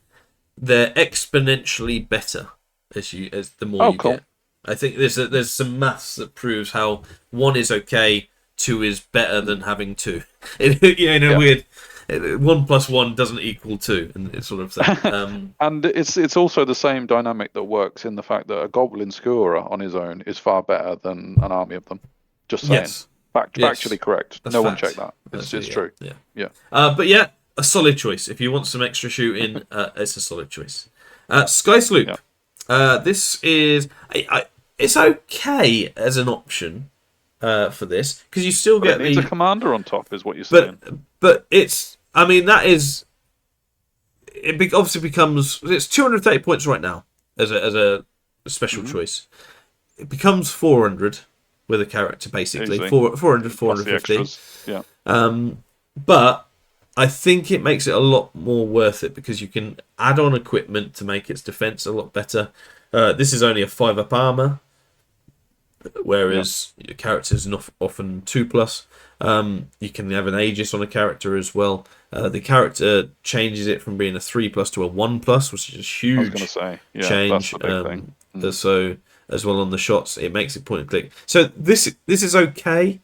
[SPEAKER 1] They're exponentially better as the more you get. I think there's some maths that proves how 1 is okay, 2 is better than having 2. In a weird, 1 + 1 doesn't equal 2, and it's sort of thing.
[SPEAKER 2] And it's also the same dynamic that works in the fact that a goblin scorer on his own is far better than an army of them. Just saying.
[SPEAKER 1] Yes.
[SPEAKER 2] Factually correct.
[SPEAKER 1] That's
[SPEAKER 2] no
[SPEAKER 1] fact.
[SPEAKER 2] one checked that. It's true.
[SPEAKER 1] Yeah. But yeah, a solid choice. If you want some extra shooting, it's a solid choice. Sky Sloop. Yeah. This is it's okay as an option for this because you still get
[SPEAKER 2] it needs a commander on top, is what you're saying.
[SPEAKER 1] But it's, I mean, that is, obviously becomes, it's 230 points right now as a special choice. It becomes 400 with a character basically. 400, 450.
[SPEAKER 2] Yeah.
[SPEAKER 1] But I think it makes it a lot more worth it because you can add on equipment to make its defense a lot better. This is only a 5-up armor, whereas your characters are often 2+. You can have an Aegis on a character as well. The character changes it from being a 3+ to a 1+, which is a huge change.
[SPEAKER 2] That's the big thing.
[SPEAKER 1] So as well on the shots, it makes it point and click. So this is okay,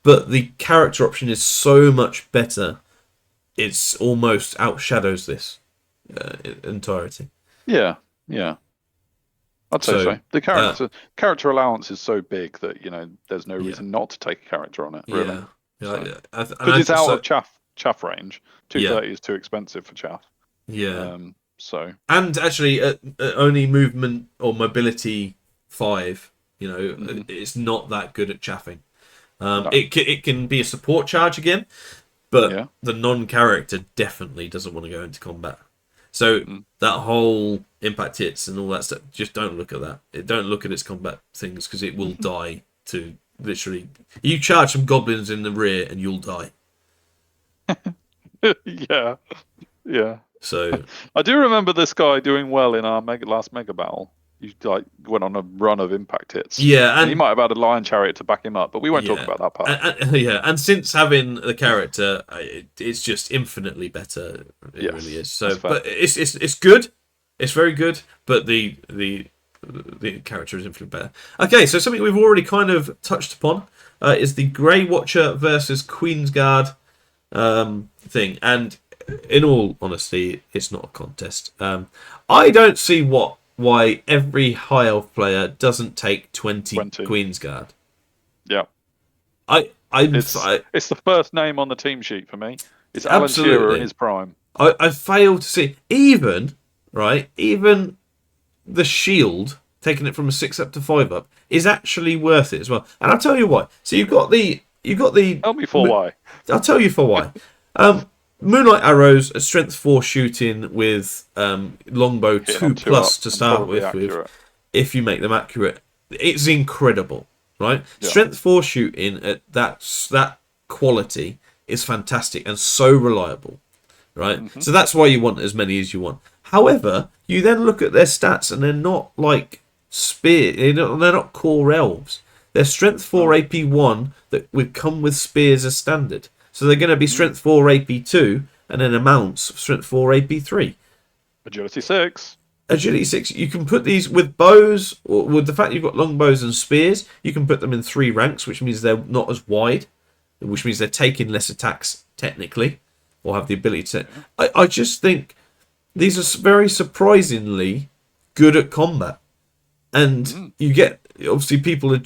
[SPEAKER 1] but the character option is so much better. It's almost outshadows this entirety.
[SPEAKER 2] Yeah. I'd say so. The character allowance is so big that there's no reason not to take a character on it. Really, because it's out of chaff range. 230 is too expensive for chaff.
[SPEAKER 1] Yeah.
[SPEAKER 2] And
[SPEAKER 1] actually, only movement or mobility 5. It's not that good at chaffing. No. It can be a support charge again, but the non-character definitely doesn't want to go into combat. So that whole impact hits and all that stuff, just don't look at that. Don't look at its combat things because it will die to literally... You charge some goblins in the rear and you'll die.
[SPEAKER 2] Yeah.
[SPEAKER 1] So
[SPEAKER 2] I do remember this guy doing well in our last mega battle. He went on a run of impact hits.
[SPEAKER 1] Yeah,
[SPEAKER 2] and he might have had a lion chariot to back him up, but we won't talk about that part.
[SPEAKER 1] And since having the character, it's just infinitely better. It really is. So, but it's good. It's very good. But the character is infinitely better. Okay, so something we've already kind of touched upon is the Grey Watcher versus Queensguard thing. And in all honesty, it's not a contest. I don't see why every High Elf player doesn't take 20 Queensguard.
[SPEAKER 2] Yeah.
[SPEAKER 1] It's
[SPEAKER 2] the first name on the team sheet for me. It's Alan Shearer in his prime.
[SPEAKER 1] I fail to see even the shield, taking it from a 6-up to 5-up, is actually worth it as well. And I'll tell you why. So you've got the
[SPEAKER 2] Tell me for why.
[SPEAKER 1] I'll tell you for why. Moonlight arrows, a strength 4 shooting with longbow 2+ to start with, if you make them accurate, it's incredible, right? Yeah. Strength 4 shooting at that quality is fantastic and so reliable, right? Mm-hmm. So that's why you want as many as you want. However, you then look at their stats and they're not like spear, they're not core elves. They're strength 4 AP 1 that would come with spears as standard. So they're going to be strength 4 AP 2 and then amounts of strength 4 AP 3.
[SPEAKER 2] Agility 6.
[SPEAKER 1] Agility 6. You can put these with bows, or with the fact you've got long bows and spears, you can put them in 3 ranks, which means they're not as wide, which means they're taking less attacks technically, or have the ability to. I just think these are very surprisingly good at combat. And you get, obviously, people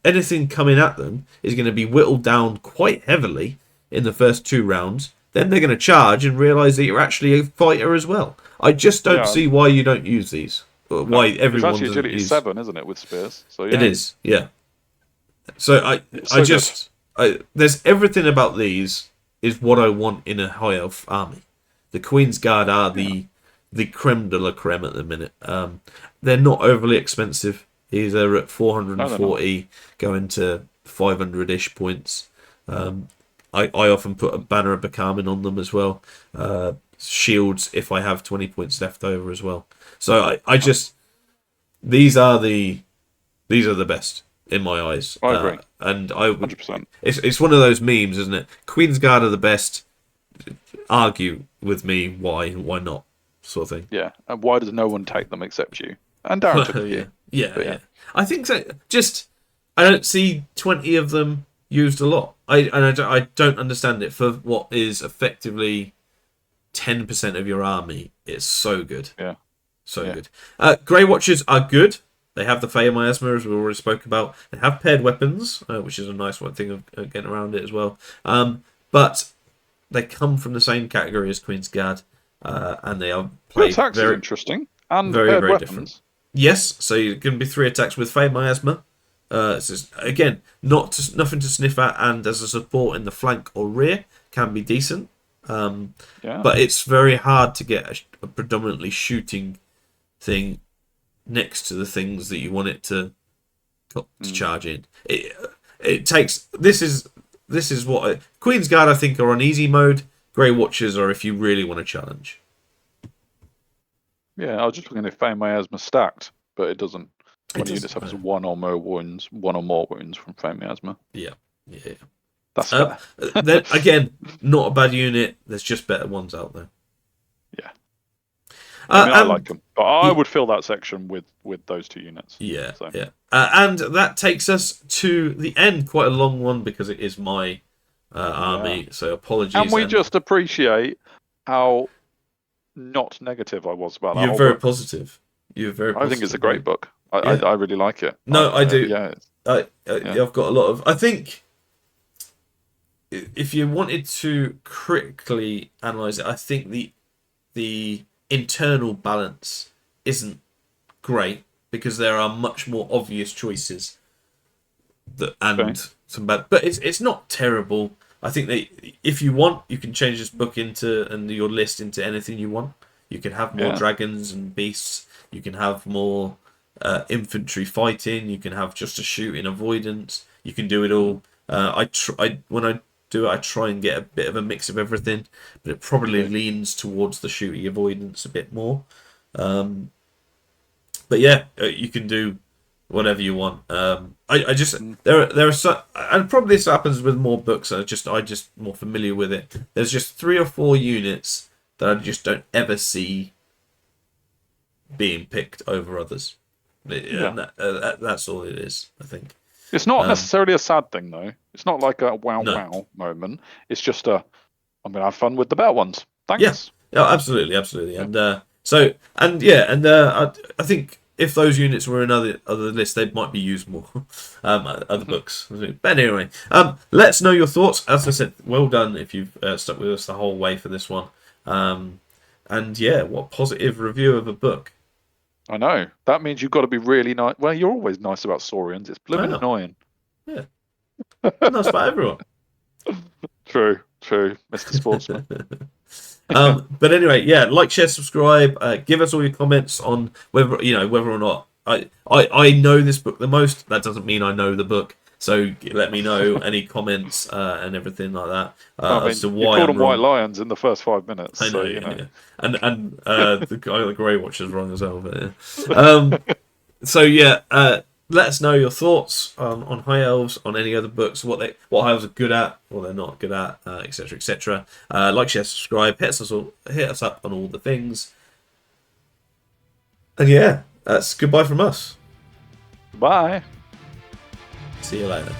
[SPEAKER 1] anything coming at them is going to be whittled down quite heavily in the first 2 rounds. Then they're going to charge and realise that you're actually a fighter as well. I just don't see why you don't use these. Why everyone doesn't use.
[SPEAKER 2] It's actually agility 7, isn't it, with spears? So
[SPEAKER 1] it is, yeah. So there's everything about these is what I want in a high elf army. The Queensguard are the creme de la creme at the minute. They're not overly expensive. They're at 440, going to 500-ish points. I often put a banner of Bakarmin on them as well. Shields if I have 20 points left over as well. So I just these are the best. in my eyes.
[SPEAKER 2] I agree.
[SPEAKER 1] And I would.
[SPEAKER 2] 100%.
[SPEAKER 1] It's one of those memes, isn't it? Queensguard are the best. Argue with me why not, sort of thing.
[SPEAKER 2] Yeah. And why does no one take them except you? And Darren took a few.
[SPEAKER 1] Yeah. I think so. Just I don't see 20 of them used a lot. I don't understand it for what is effectively 10% of your army. It's so good.
[SPEAKER 2] Yeah.
[SPEAKER 1] So good. Grey Watchers are good. They have the Fey Miasma, as we already spoke about. They have paired weapons, which is a nice one thing of getting around it as well. But they come from the same category as Queensguard, and they are played
[SPEAKER 2] attacks are interesting and
[SPEAKER 1] very
[SPEAKER 2] paired weapons.
[SPEAKER 1] different. Yes, so you're going to be 3 attacks with Fey Miasma. So again, nothing to sniff at, and as a support in the flank or rear can be decent. But it's very hard to get a predominantly shooting thing next to the things that you want it to charge in. It takes this is what Queensguard I think are on easy mode. Grey Watchers are if you really want to challenge.
[SPEAKER 2] Yeah, I was just looking if Fey Miasma stacked, but it doesn't. When the unit suffers one or more wounds from Fey Miasma.
[SPEAKER 1] Yeah.
[SPEAKER 2] That's fair.
[SPEAKER 1] Then again, not a bad unit. There's just better ones out there.
[SPEAKER 2] Yeah. I like them, but I would fill that section with those 2 units.
[SPEAKER 1] Yeah. And that takes us to the end. Quite a long one because it is my army. Yeah. So apologies.
[SPEAKER 2] And we just appreciate how not negative I was about that.
[SPEAKER 1] You're very positive. You're very positive.
[SPEAKER 2] I think it's a great book. I really like it.
[SPEAKER 1] No, I do. I've got a lot of. I think if you wanted to critically analyze it, I think the internal balance isn't great because there are much more obvious choices some bad. But it's not terrible. I think that if you want, you can change this book and your list into anything you want. You can have more dragons and beasts. You can have more infantry fighting. You can have just a shooting avoidance. You can do it all. When I do it, I try and get a bit of a mix of everything, but it probably leans towards the shooting avoidance a bit more. But yeah, you can do whatever you want. I just there are some, and probably this happens with more books. I just more familiar with it. There's just 3 or 4 units that I just don't ever see being picked over others. That's all it is, I think.
[SPEAKER 2] It's not necessarily a sad thing, though. It's not like a wow moment. It's just I'm going to have fun with the better ones. Thanks.
[SPEAKER 1] Yeah, absolutely. Yeah. And I think if those units were in other lists, they might be used more. Other books. But anyway, let's know your thoughts. As I said, well done if you've stuck with us the whole way for this one. And yeah, what positive review of a book.
[SPEAKER 2] I know. That means you've got to be really nice. Well, you're always nice about Saurians. It's blooming annoying.
[SPEAKER 1] Yeah. Nice about everyone.
[SPEAKER 2] True, Mr. Sportsman.
[SPEAKER 1] But anyway, yeah, like, share, subscribe. Give us all your comments on whether or not I know this book the most. That doesn't mean I know the book. So let me know any comments and everything like that. As to why
[SPEAKER 2] you called them White Lions in the first 5 minutes.
[SPEAKER 1] I know, yeah. And the guy, the Grey Watcher's wrong as well. But yeah. So yeah, let us know your thoughts on High Elves, on any other books, what High Elves are good at, what they're not good at, etc., etc. Like, share, subscribe, hit us up on all the things. And yeah, that's goodbye from us.
[SPEAKER 2] Bye.
[SPEAKER 1] See you later.